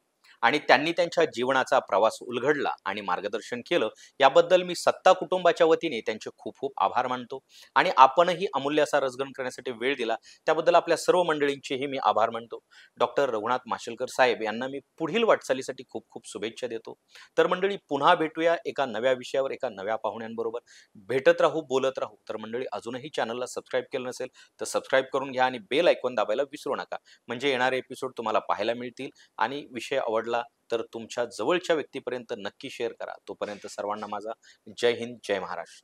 आणि त्यांनी त्यांच्या जीवनाचा प्रवास उलगडला आणि मार्गदर्शन केलं. याबद्दल मी सत्ता कुटुंबाच्या वतीने त्यांचे खूप खूप आभार मानतो आणि आपणही अमूल्य असा रसग्रहण करण्यासाठी वेळ दिला त्याबद्दल आपल्या सर्व मंडळींचेही मी आभार मानतो. डॉक्टर रघुनाथ माशेलकर साहेब यांना मी पुढील वाटचालीसाठी खूप खूप शुभेच्छा देतो. तर मंडळी, पुन्हा भेटूया एका नव्या विषयावर, एका नव्या पाहुण्यांबरोबर. भेटत राहू, बोलत राहू. तर मंडळी, अजूनही चॅनलला सबस्क्राईब केलं नसेल तर सबस्क्राईब करून घ्या आणि बेल आयकॉन दाबायला विसरू नका, म्हणजे येणारे एपिसोड तुम्हाला पाहायला मिळतील. आणि विषय आवडला तर तुमच्या जवळच्या व्यक्तीपर्यंत नक्की शेअर करा. तोपर्यंत सर्वांना माझा जय हिंद, जय महाराष्ट्र.